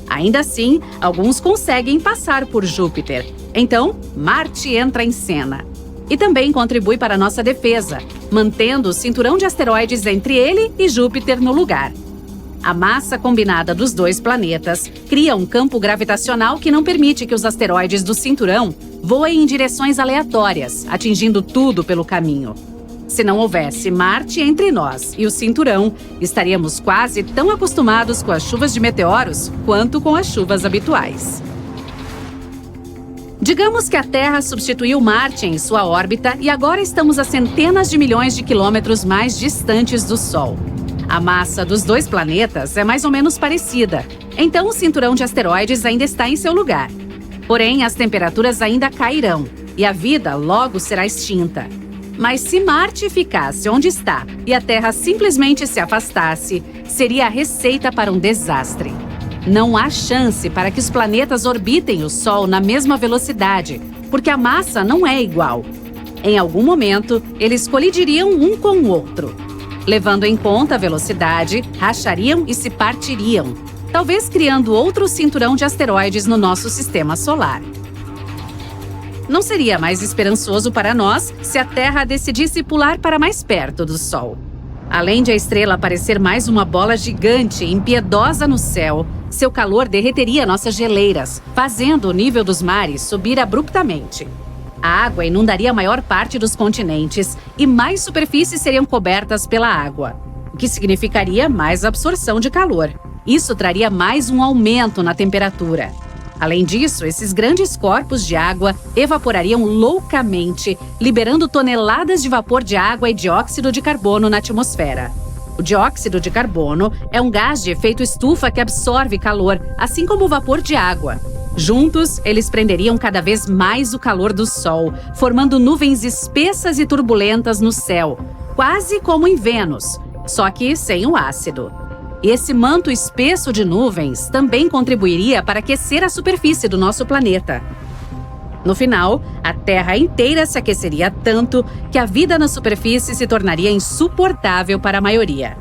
Ainda assim, alguns conseguem passar por Júpiter, então Marte entra em cena. E também contribui para a nossa defesa, mantendo o cinturão de asteroides entre ele e Júpiter no lugar. A massa combinada dos dois planetas cria um campo gravitacional que não permite que os asteroides do cinturão voem em direções aleatórias, atingindo tudo pelo caminho. Se não houvesse Marte entre nós e o cinturão, estaríamos quase tão acostumados com as chuvas de meteoros quanto com as chuvas habituais. Digamos que a Terra substituiu Marte em sua órbita e agora estamos a centenas de milhões de quilômetros mais distantes do Sol. A massa dos dois planetas é mais ou menos parecida, então o cinturão de asteroides ainda está em seu lugar. Porém, as temperaturas ainda cairão e a vida logo será extinta. Mas se Marte ficasse onde está e a Terra simplesmente se afastasse, seria a receita para um desastre. Não há chance para que os planetas orbitem o Sol na mesma velocidade, porque a massa não é igual. Em algum momento, eles colidiriam um com o outro. Levando em conta a velocidade, rachariam e se partiriam, talvez criando outro cinturão de asteroides no nosso sistema solar. Não seria mais esperançoso para nós se a Terra decidisse pular para mais perto do Sol. Além de a estrela parecer mais uma bola gigante e impiedosa no céu, seu calor derreteria nossas geleiras, fazendo o nível dos mares subir abruptamente. A água inundaria a maior parte dos continentes e mais superfícies seriam cobertas pela água, o que significaria mais absorção de calor. Isso traria mais um aumento na temperatura. Além disso, esses grandes corpos de água evaporariam loucamente, liberando toneladas de vapor de água e dióxido de carbono na atmosfera. O dióxido de carbono é um gás de efeito estufa que absorve calor, assim como o vapor de água. Juntos, eles prenderiam cada vez mais o calor do Sol, formando nuvens espessas e turbulentas no céu, quase como em Vênus, só que sem o ácido. Esse manto espesso de nuvens também contribuiria para aquecer a superfície do nosso planeta. No final, a Terra inteira se aqueceria tanto que a vida na superfície se tornaria insuportável para a maioria.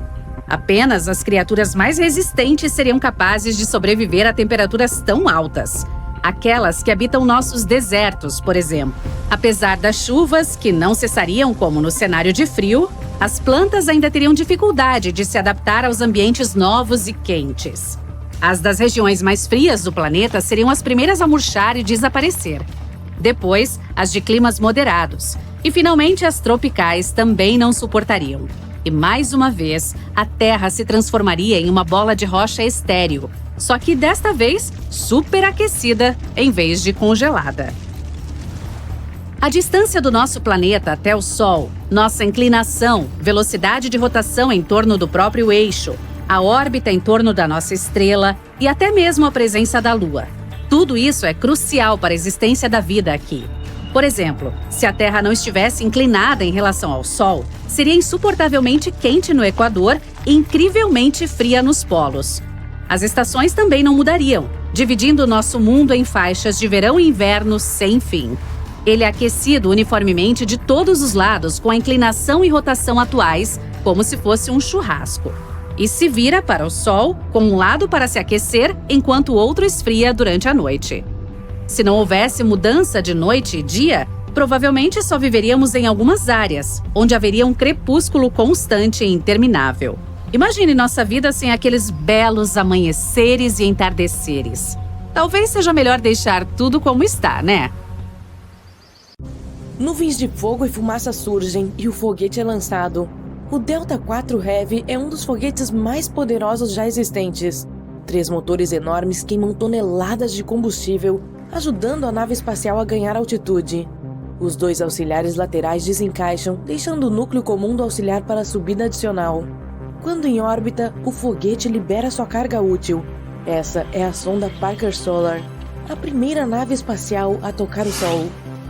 Apenas as criaturas mais resistentes seriam capazes de sobreviver a temperaturas tão altas. Aquelas que habitam nossos desertos, por exemplo. Apesar das chuvas, que não cessariam como no cenário de frio, as plantas ainda teriam dificuldade de se adaptar aos ambientes novos e quentes. As das regiões mais frias do planeta seriam as primeiras a murchar e desaparecer. Depois, as de climas moderados. E, finalmente, as tropicais também não suportariam. E, mais uma vez, a Terra se transformaria em uma bola de rocha estéril, só que desta vez superaquecida em vez de congelada. A distância do nosso planeta até o Sol, nossa inclinação, velocidade de rotação em torno do próprio eixo, a órbita em torno da nossa estrela e até mesmo a presença da Lua. Tudo isso é crucial para a existência da vida aqui. Por exemplo, se a Terra não estivesse inclinada em relação ao Sol, seria insuportavelmente quente no Equador e incrivelmente fria nos polos. As estações também não mudariam, dividindo o nosso mundo em faixas de verão e inverno sem fim. Ele é aquecido uniformemente de todos os lados com a inclinação e rotação atuais, como se fosse um churrasco. E se vira para o Sol, com um lado para se aquecer, enquanto o outro esfria durante a noite. Se não houvesse mudança de noite e dia, provavelmente só viveríamos em algumas áreas, onde haveria um crepúsculo constante e interminável. Imagine nossa vida sem aqueles belos amanheceres e entardeceres. Talvez seja melhor deixar tudo como está, né? Nuvens de fogo e fumaça surgem e o foguete é lançado. O Delta IV Heavy é um dos foguetes mais poderosos já existentes. 3 motores enormes queimam toneladas de combustível, ajudando a nave espacial a ganhar altitude. Os 2 auxiliares laterais desencaixam, deixando o núcleo comum do auxiliar para a subida adicional. Quando em órbita, o foguete libera sua carga útil. Essa é a sonda Parker Solar, a primeira nave espacial a tocar o Sol.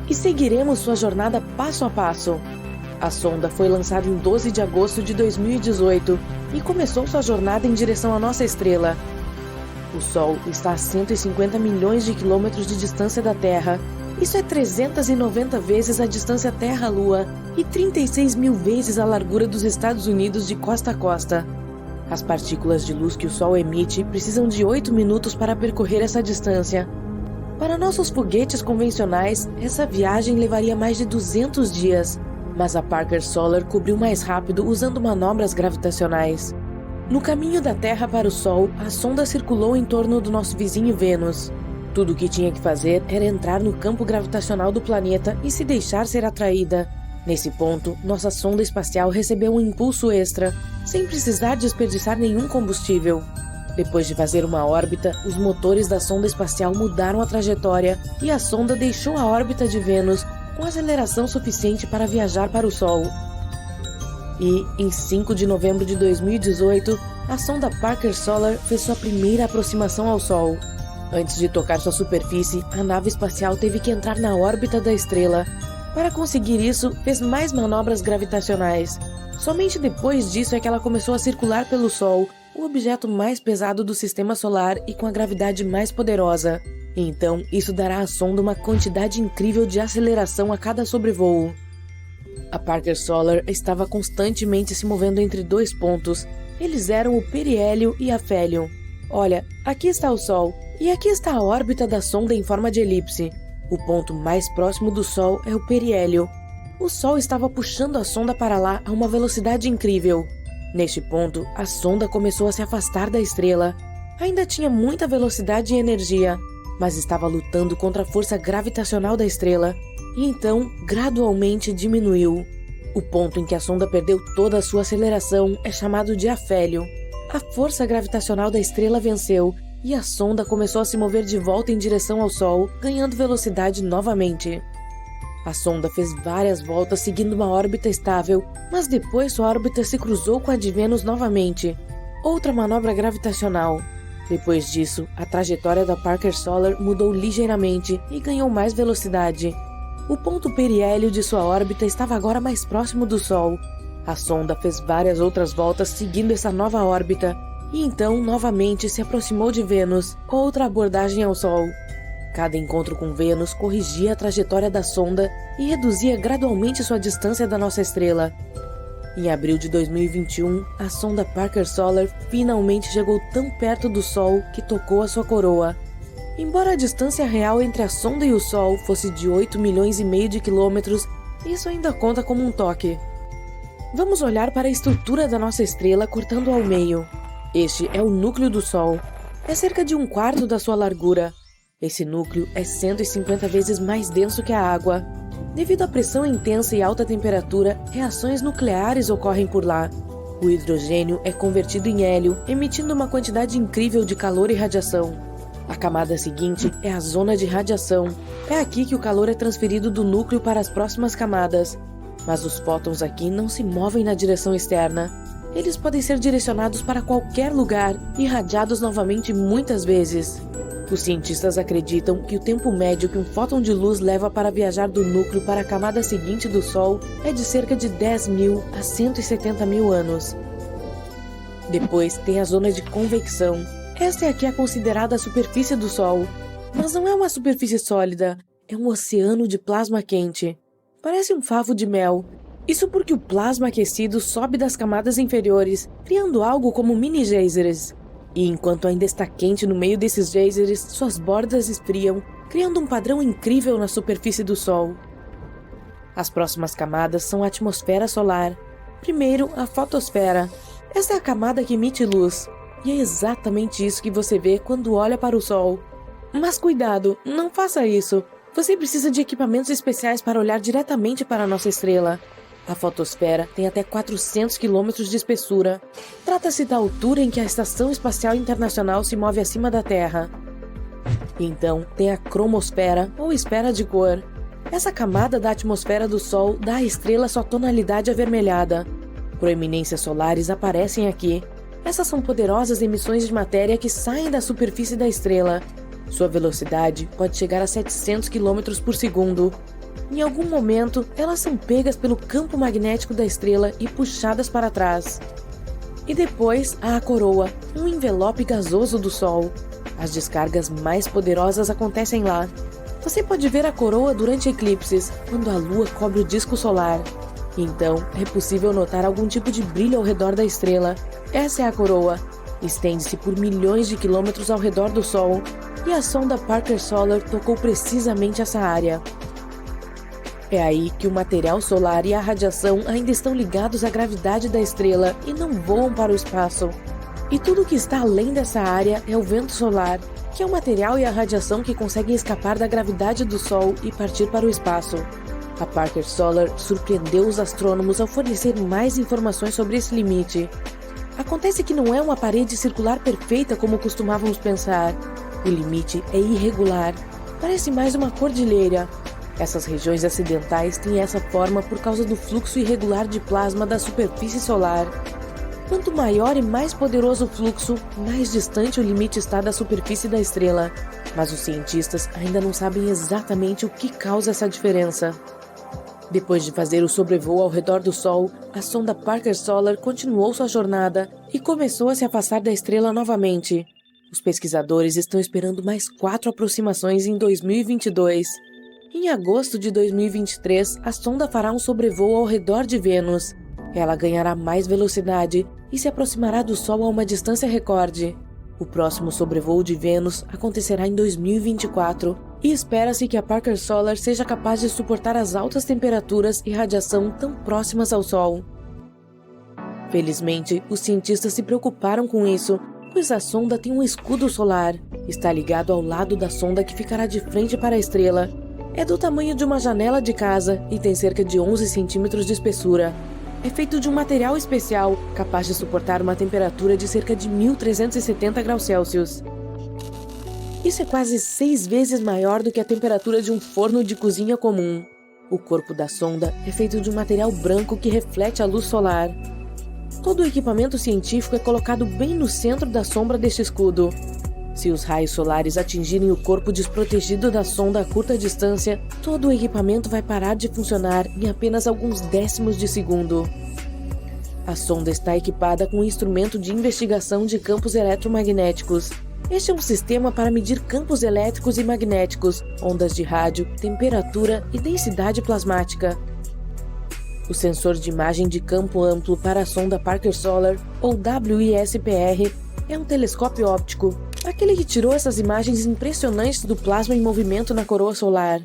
E seguiremos sua jornada passo a passo. A sonda foi lançada em 12 de agosto de 2018 e começou sua jornada em direção à nossa estrela. O Sol está a 150 milhões de quilômetros de distância da Terra. Isso é 390 vezes a distância Terra-Lua e 36 mil vezes a largura dos Estados Unidos de costa a costa. As partículas de luz que o Sol emite precisam de 8 minutos para percorrer essa distância. Para nossos foguetes convencionais, essa viagem levaria mais de 200 dias, mas a Parker Solar cobriu mais rápido usando manobras gravitacionais. No caminho da Terra para o Sol, a sonda circulou em torno do nosso vizinho Vênus. Tudo o que tinha que fazer era entrar no campo gravitacional do planeta e se deixar ser atraída. Nesse ponto, nossa sonda espacial recebeu um impulso extra, sem precisar desperdiçar nenhum combustível. Depois de fazer uma órbita, os motores da sonda espacial mudaram a trajetória e a sonda deixou a órbita de Vênus com aceleração suficiente para viajar para o Sol. E, em 5 de novembro de 2018, a sonda Parker Solar fez sua primeira aproximação ao Sol. Antes de tocar sua superfície, a nave espacial teve que entrar na órbita da estrela. Para conseguir isso, fez mais manobras gravitacionais. Somente depois disso é que ela começou a circular pelo Sol, o objeto mais pesado do sistema solar e com a gravidade mais poderosa. Então, isso dará à sonda uma quantidade incrível de aceleração a cada sobrevoo. A Parker Solar estava constantemente se movendo entre dois pontos. Eles eram o periélio e afélio. Olha, aqui está o Sol, e aqui está a órbita da sonda em forma de elipse. O ponto mais próximo do Sol é o periélio. O Sol estava puxando a sonda para lá a uma velocidade incrível. Neste ponto, a sonda começou a se afastar da estrela. Ainda tinha muita velocidade e energia, mas estava lutando contra a força gravitacional da estrela, e então, gradualmente diminuiu. O ponto em que a sonda perdeu toda a sua aceleração é chamado de afélio. A força gravitacional da estrela venceu, e a sonda começou a se mover de volta em direção ao Sol, ganhando velocidade novamente. A sonda fez várias voltas seguindo uma órbita estável, mas depois sua órbita se cruzou com a de Vênus novamente. Outra manobra gravitacional. Depois disso, a trajetória da Parker Solar mudou ligeiramente e ganhou mais velocidade. O ponto periélio de sua órbita estava agora mais próximo do Sol. A sonda fez várias outras voltas seguindo essa nova órbita, e então novamente se aproximou de Vênus, outra abordagem ao Sol. Cada encontro com Vênus corrigia a trajetória da sonda e reduzia gradualmente sua distância da nossa estrela. Em abril de 2021, a sonda Parker Solar finalmente chegou tão perto do Sol que tocou a sua coroa. Embora a distância real entre a sonda e o Sol fosse de 8,5 milhões de quilômetros, isso ainda conta como um toque. Vamos olhar para a estrutura da nossa estrela cortando ao meio. Este é o núcleo do Sol. É cerca de 1/4 da sua largura. Esse núcleo é 150 vezes mais denso que a água. Devido à pressão intensa e alta temperatura, reações nucleares ocorrem por lá. O hidrogênio é convertido em hélio, emitindo uma quantidade incrível de calor e radiação. A camada seguinte é a zona de radiação. É aqui que o calor é transferido do núcleo para as próximas camadas. Mas os fótons aqui não se movem na direção externa. Eles podem ser direcionados para qualquer lugar e irradiados novamente muitas vezes. Os cientistas acreditam que o tempo médio que um fóton de luz leva para viajar do núcleo para a camada seguinte do Sol é de cerca de 10.000 a 170.000 anos. Depois tem a zona de convecção. Esta é aqui considerada a superfície do Sol. Mas não é uma superfície sólida, é um oceano de plasma quente. Parece um favo de mel. Isso porque o plasma aquecido sobe das camadas inferiores, criando algo como mini geysers. E enquanto ainda está quente no meio desses geysers, suas bordas esfriam, criando um padrão incrível na superfície do Sol. As próximas camadas são a atmosfera solar. Primeiro, a fotosfera. Essa é a camada que emite luz. E é exatamente isso que você vê quando olha para o Sol. Mas cuidado, não faça isso. Você precisa de equipamentos especiais para olhar diretamente para a nossa estrela. A fotosfera tem até 400 quilômetros de espessura. Trata-se da altura em que a Estação Espacial Internacional se move acima da Terra. Então, tem a cromosfera, ou esfera de cor. Essa camada da atmosfera do Sol dá à estrela sua tonalidade avermelhada. Proeminências solares aparecem aqui. Essas são poderosas emissões de matéria que saem da superfície da estrela. Sua velocidade pode chegar a 700 km por segundo. Em algum momento, elas são pegas pelo campo magnético da estrela e puxadas para trás. E depois há a coroa, um envelope gasoso do Sol. As descargas mais poderosas acontecem lá. Você pode ver a coroa durante eclipses, quando a Lua cobre o disco solar. Então, é possível notar algum tipo de brilho ao redor da estrela. Essa é a coroa. Estende-se por milhões de quilômetros ao redor do Sol, e a sonda Parker Solar tocou precisamente essa área. É aí que o material solar e a radiação ainda estão ligados à gravidade da estrela e não voam para o espaço. E tudo que está além dessa área é o vento solar, que é o material e a radiação que conseguem escapar da gravidade do Sol e partir para o espaço. A Parker Solar surpreendeu os astrônomos ao fornecer mais informações sobre esse limite. Acontece que não é uma parede circular perfeita como costumávamos pensar. O limite é irregular, parece mais uma cordilheira. Essas regiões acidentais têm essa forma por causa do fluxo irregular de plasma da superfície solar. Quanto maior e mais poderoso o fluxo, mais distante o limite está da superfície da estrela. Mas os cientistas ainda não sabem exatamente o que causa essa diferença. Depois de fazer o sobrevoo ao redor do Sol, a sonda Parker Solar continuou sua jornada e começou a se afastar da estrela novamente. Os pesquisadores estão esperando mais 4 aproximações em 2022. Em agosto de 2023, a sonda fará um sobrevoo ao redor de Vênus. Ela ganhará mais velocidade e se aproximará do Sol a uma distância recorde. O próximo sobrevoo de Vênus acontecerá em 2024 e espera-se que a Parker Solar seja capaz de suportar as altas temperaturas e radiação tão próximas ao Sol. Felizmente, os cientistas se preocuparam com isso, pois a sonda tem um escudo solar. Está ligado ao lado da sonda que ficará de frente para a estrela. É do tamanho de uma janela de casa e tem cerca de 11 centímetros de espessura. É feito de um material especial, capaz de suportar uma temperatura de cerca de 1370 graus Celsius. Isso é quase 6 vezes maior do que a temperatura de um forno de cozinha comum. O corpo da sonda é feito de um material branco que reflete a luz solar. Todo o equipamento científico é colocado bem no centro da sombra deste escudo. Se os raios solares atingirem o corpo desprotegido da sonda a curta distância, todo o equipamento vai parar de funcionar em apenas alguns décimos de segundo. A sonda está equipada com um instrumento de investigação de campos eletromagnéticos. Este é um sistema para medir campos elétricos e magnéticos, ondas de rádio, temperatura e densidade plasmática. O sensor de imagem de campo amplo para a sonda Parker Solar, ou WISPR, é um telescópio óptico, aquele que tirou essas imagens impressionantes do plasma em movimento na coroa solar.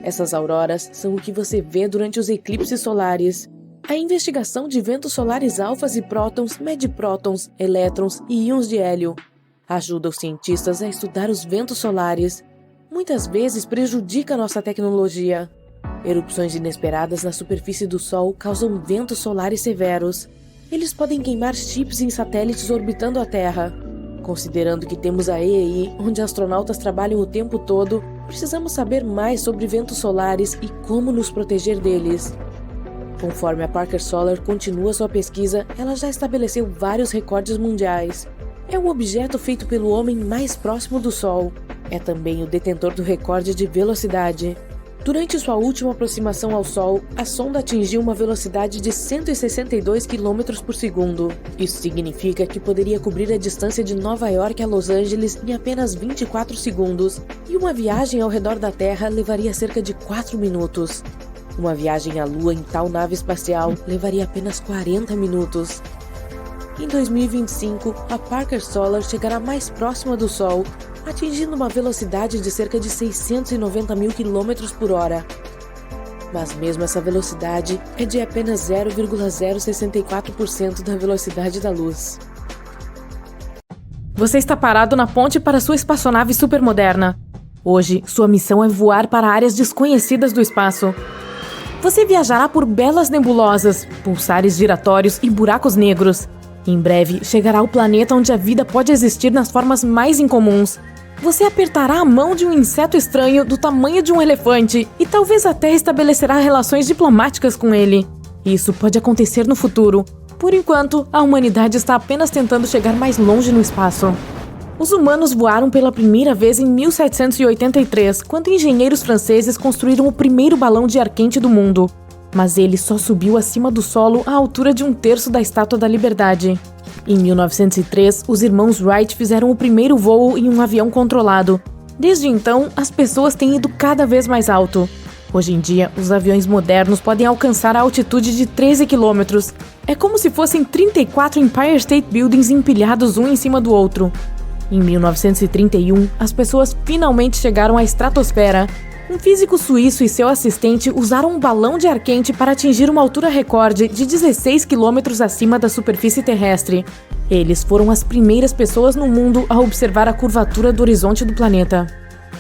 Essas auroras são o que você vê durante os eclipses solares. A investigação de ventos solares alfas e prótons mede prótons, elétrons e íons de hélio. Ajuda os cientistas a estudar os ventos solares. Muitas vezes prejudica nossa tecnologia. Erupções inesperadas na superfície do Sol causam ventos solares severos. Eles podem queimar chips em satélites orbitando a Terra. Considerando que temos a EEI, onde astronautas trabalham o tempo todo, precisamos saber mais sobre ventos solares e como nos proteger deles. Conforme a Parker Solar continua sua pesquisa, ela já estabeleceu vários recordes mundiais. É o objeto feito pelo homem mais próximo do Sol. É também o detentor do recorde de velocidade. Durante sua última aproximação ao Sol, a sonda atingiu uma velocidade de 162 km por segundo. Isso significa que poderia cobrir a distância de Nova York a Los Angeles em apenas 24 segundos, e uma viagem ao redor da Terra levaria cerca de 4 minutos. Uma viagem à Lua em tal nave espacial levaria apenas 40 minutos. Em 2025, a Parker Solar chegará mais próxima do Sol, atingindo uma velocidade de cerca de 690 mil km por hora. Mas mesmo essa velocidade é de apenas 0,064% da velocidade da luz. Você está parado na ponte para sua espaçonave supermoderna. Hoje, sua missão é voar para áreas desconhecidas do espaço. Você viajará por belas nebulosas, pulsares giratórios e buracos negros. Em breve, chegará ao planeta onde a vida pode existir nas formas mais incomuns. Você apertará a mão de um inseto estranho do tamanho de um elefante e talvez até estabelecerá relações diplomáticas com ele. Isso pode acontecer no futuro. Por enquanto, a humanidade está apenas tentando chegar mais longe no espaço. Os humanos voaram pela primeira vez em 1783, quando engenheiros franceses construíram o primeiro balão de ar quente do mundo. Mas ele só subiu acima do solo à altura de 1/3 da Estátua da Liberdade. Em 1903, os irmãos Wright fizeram o primeiro voo em um avião controlado. Desde então, as pessoas têm ido cada vez mais alto. Hoje em dia, os aviões modernos podem alcançar a altitude de 13 quilômetros. É como se fossem 34 Empire State Buildings empilhados um em cima do outro. Em 1931, as pessoas finalmente chegaram à estratosfera. Um físico suíço e seu assistente usaram um balão de ar quente para atingir uma altura recorde de 16 quilômetros acima da superfície terrestre. Eles foram as primeiras pessoas no mundo a observar a curvatura do horizonte do planeta.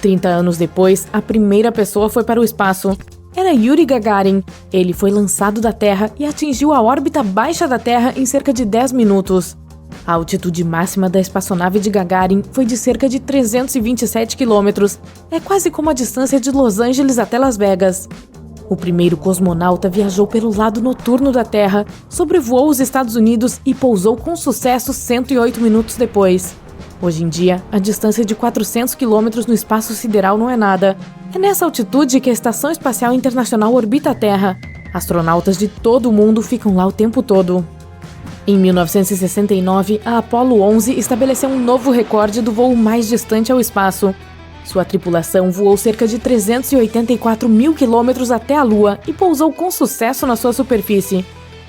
30 anos depois, a primeira pessoa foi para o espaço. era Yuri Gagarin. Ele foi lançado da Terra e atingiu a órbita baixa da Terra em cerca de 10 minutos. A altitude máxima da espaçonave de Gagarin foi de cerca de 327 quilômetros. É quase como a distância de Los Angeles até Las Vegas. O primeiro cosmonauta viajou pelo lado noturno da Terra, sobrevoou os Estados Unidos e pousou com sucesso 108 minutos depois. Hoje em dia, a distância de 400 quilômetros no espaço sideral não é nada. É nessa altitude que a Estação Espacial Internacional orbita a Terra. Astronautas de todo o mundo ficam lá o tempo todo. Em 1969, a Apollo 11 estabeleceu um novo recorde do voo mais distante ao espaço. Sua tripulação voou cerca de 384 mil quilômetros até a Lua e pousou com sucesso na sua superfície.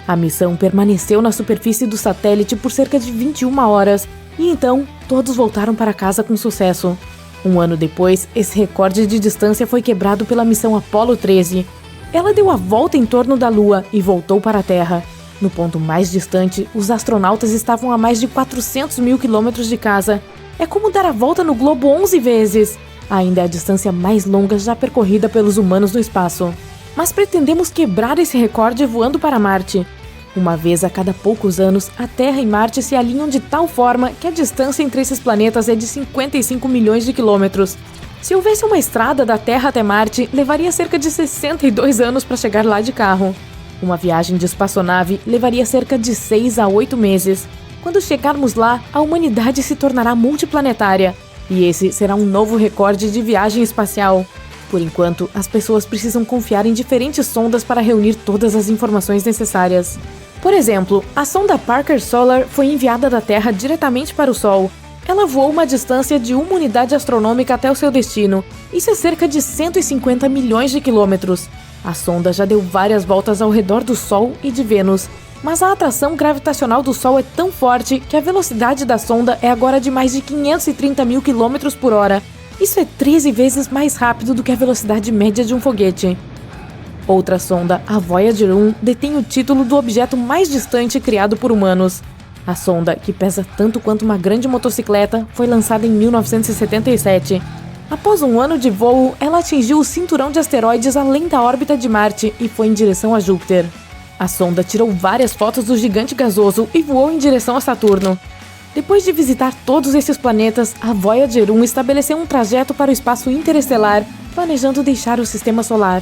A missão permaneceu na superfície do satélite por cerca de 21 horas e então todos voltaram para casa com sucesso. Um ano depois, esse recorde de distância foi quebrado pela missão Apollo 13. Ela deu a volta em torno da Lua e voltou para a Terra. No ponto mais distante, os astronautas estavam a mais de 400 mil quilômetros de casa. É como dar a volta no globo 11 vezes. Ainda é a distância mais longa já percorrida pelos humanos no espaço. Mas pretendemos quebrar esse recorde voando para Marte. Uma vez a cada poucos anos, a Terra e Marte se alinham de tal forma que a distância entre esses planetas é de 55 milhões de quilômetros. Se houvesse uma estrada da Terra até Marte, levaria cerca de 62 anos para chegar lá de carro. Uma viagem de espaçonave levaria cerca de 6 a 8 meses. Quando chegarmos lá, a humanidade se tornará multiplanetária. E esse será um novo recorde de viagem espacial. Por enquanto, as pessoas precisam confiar em diferentes sondas para reunir todas as informações necessárias. Por exemplo, a sonda Parker Solar foi enviada da Terra diretamente para o Sol. Ela voou uma distância de 1 unidade astronômica até o seu destino. Isso é cerca de 150 milhões de quilômetros. A sonda já deu várias voltas ao redor do Sol e de Vênus, mas a atração gravitacional do Sol é tão forte que a velocidade da sonda é agora de mais de 530 mil quilômetros por hora. Isso é 13 vezes mais rápido do que a velocidade média de um foguete. Outra sonda, a Voyager 1, detém o título do objeto mais distante criado por humanos. A sonda, que pesa tanto quanto uma grande motocicleta, foi lançada em 1977. Após um ano de voo, ela atingiu o cinturão de asteroides além da órbita de Marte e foi em direção a Júpiter. A sonda tirou várias fotos do gigante gasoso e voou em direção a Saturno. Depois de visitar todos esses planetas, a Voyager 1 estabeleceu um trajeto para o espaço interestelar, planejando deixar o Sistema Solar.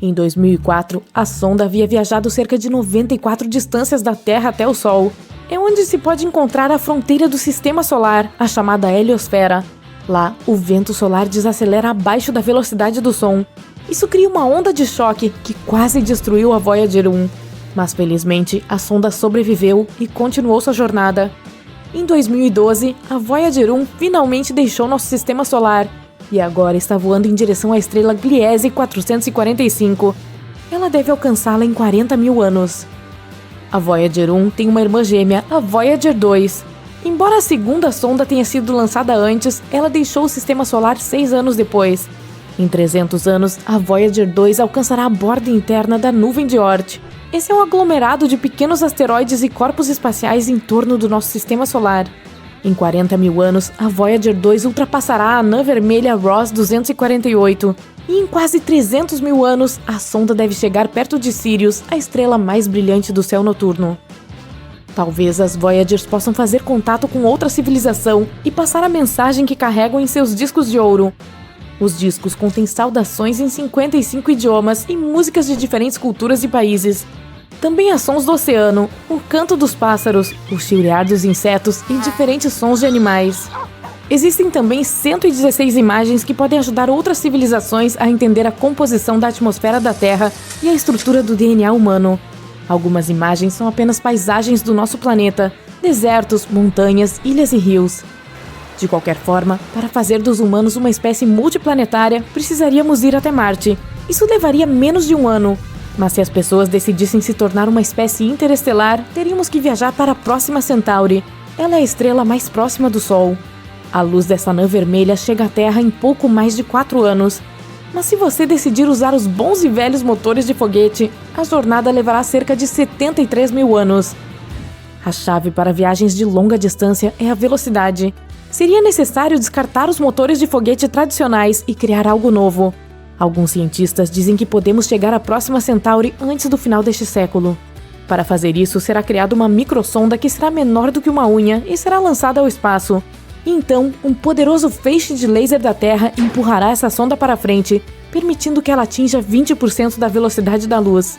Em 2004, a sonda havia viajado cerca de 94 distâncias da Terra até o Sol. É onde se pode encontrar a fronteira do Sistema Solar, a chamada heliosfera. Lá, o vento solar desacelera abaixo da velocidade do som. Isso cria uma onda de choque que quase destruiu a Voyager 1. Mas felizmente, a sonda sobreviveu e continuou sua jornada. Em 2012, a Voyager 1 finalmente deixou nosso sistema solar e agora está voando em direção à estrela Gliese 445. Ela deve alcançá-la em 40 mil anos. A Voyager 1 tem uma irmã gêmea, a Voyager 2. Embora a segunda sonda tenha sido lançada antes, ela deixou o sistema solar 6 anos depois. Em 300 anos, a Voyager 2 alcançará a borda interna da nuvem de Oort. Esse é um aglomerado de pequenos asteroides e corpos espaciais em torno do nosso sistema solar. Em 40 mil anos, a Voyager 2 ultrapassará a anã vermelha Ross 248. E em quase 300 mil anos, a sonda deve chegar perto de Sirius, a estrela mais brilhante do céu noturno. Talvez as Voyagers possam fazer contato com outra civilização e passar a mensagem que carregam em seus discos de ouro. Os discos contêm saudações em 55 idiomas e músicas de diferentes culturas e países. Também há sons do oceano, o canto dos pássaros, o chilrear dos insetos e diferentes sons de animais. Existem também 116 imagens que podem ajudar outras civilizações a entender a composição da atmosfera da Terra e a estrutura do DNA humano. Algumas imagens são apenas paisagens do nosso planeta, desertos, montanhas, ilhas e rios. De qualquer forma, para fazer dos humanos uma espécie multiplanetária, precisaríamos ir até Marte. Isso levaria menos de um ano. Mas se as pessoas decidissem se tornar uma espécie interestelar, teríamos que viajar para a próxima Centauri. Ela é a estrela mais próxima do Sol. A luz dessa anã vermelha chega à Terra em pouco mais de 4 anos. Mas se você decidir usar os bons e velhos motores de foguete, a jornada levará cerca de 73 mil anos. A chave para viagens de longa distância é a velocidade. Seria necessário descartar os motores de foguete tradicionais e criar algo novo. Alguns cientistas dizem que podemos chegar à próxima Centauri antes do final deste século. Para fazer isso, será criada uma microsonda que será menor do que uma unha e será lançada ao espaço. Então, um poderoso feixe de laser da Terra empurrará essa sonda para frente, permitindo que ela atinja 20% da velocidade da luz.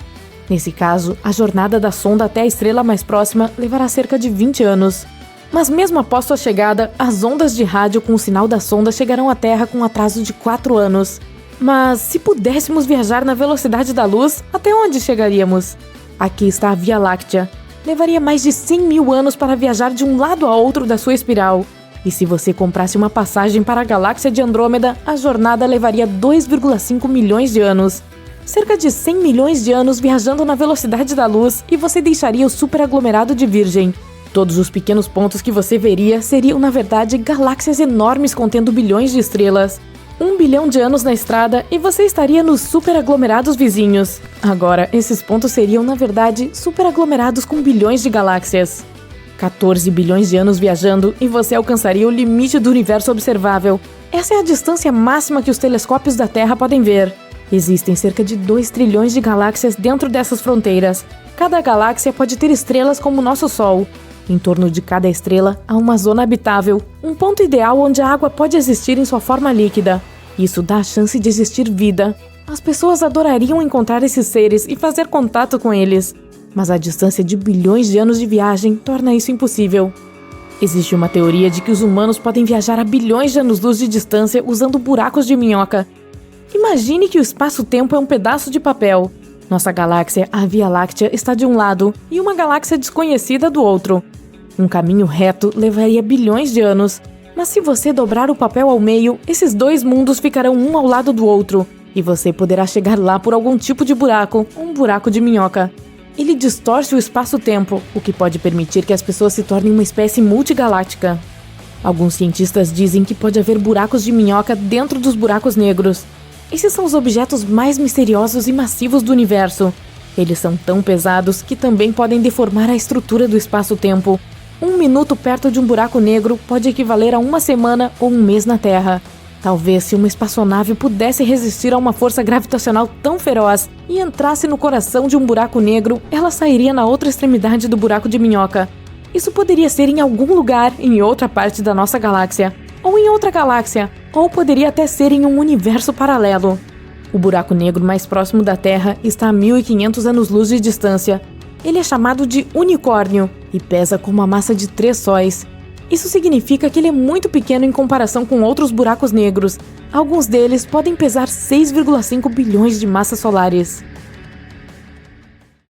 Nesse caso, a jornada da sonda até a estrela mais próxima levará cerca de 20 anos. Mas mesmo após sua chegada, as ondas de rádio com o sinal da sonda chegarão à Terra com um atraso de 4 anos. Mas se pudéssemos viajar na velocidade da luz, até onde chegaríamos? Aqui está a Via Láctea. Levaria mais de 100 mil anos para viajar de um lado a outro da sua espiral. E se você comprasse uma passagem para a galáxia de Andrômeda, a jornada levaria 2,5 milhões de anos. Cerca de 100 milhões de anos viajando na velocidade da luz e você deixaria o superaglomerado de Virgem. Todos os pequenos pontos que você veria seriam, na verdade, galáxias enormes contendo bilhões de estrelas. 1 bilhão de anos na estrada e você estaria nos superaglomerados vizinhos. Agora, esses pontos seriam, na verdade, superaglomerados com bilhões de galáxias. 14 bilhões de anos viajando e você alcançaria o limite do universo observável. Essa é a distância máxima que os telescópios da Terra podem ver. Existem cerca de 2 trilhões de galáxias dentro dessas fronteiras. Cada galáxia pode ter estrelas como o nosso Sol. Em torno de cada estrela há uma zona habitável, um ponto ideal onde a água pode existir em sua forma líquida. Isso dá a chance de existir vida. As pessoas adorariam encontrar esses seres e fazer contato com eles. Mas a distância de bilhões de anos de viagem torna isso impossível. Existe uma teoria de que os humanos podem viajar a bilhões de anos-luz de distância usando buracos de minhoca. Imagine que o espaço-tempo é um pedaço de papel. Nossa galáxia, a Via Láctea, está de um lado e uma galáxia desconhecida do outro. Um caminho reto levaria bilhões de anos, mas se você dobrar o papel ao meio, esses dois mundos ficarão um ao lado do outro, e você poderá chegar lá por algum tipo de buraco, um buraco de minhoca. Ele distorce o espaço-tempo, o que pode permitir que as pessoas se tornem uma espécie multigaláctica. Alguns cientistas dizem que pode haver buracos de minhoca dentro dos buracos negros. Esses são os objetos mais misteriosos e massivos do universo. Eles são tão pesados que também podem deformar a estrutura do espaço-tempo. 1 minuto perto de um buraco negro pode equivaler a 1 semana ou 1 mês na Terra. Talvez se uma espaçonave pudesse resistir a uma força gravitacional tão feroz e entrasse no coração de um buraco negro, ela sairia na outra extremidade do buraco de minhoca. Isso poderia ser em algum lugar em outra parte da nossa galáxia, ou em outra galáxia, ou poderia até ser em um universo paralelo. O buraco negro mais próximo da Terra está a 1.500 anos-luz de distância. Ele é chamado de unicórnio e pesa como a massa de 3 sóis. Isso significa que ele é muito pequeno em comparação com outros buracos negros. Alguns deles podem pesar 6,5 bilhões de massas solares.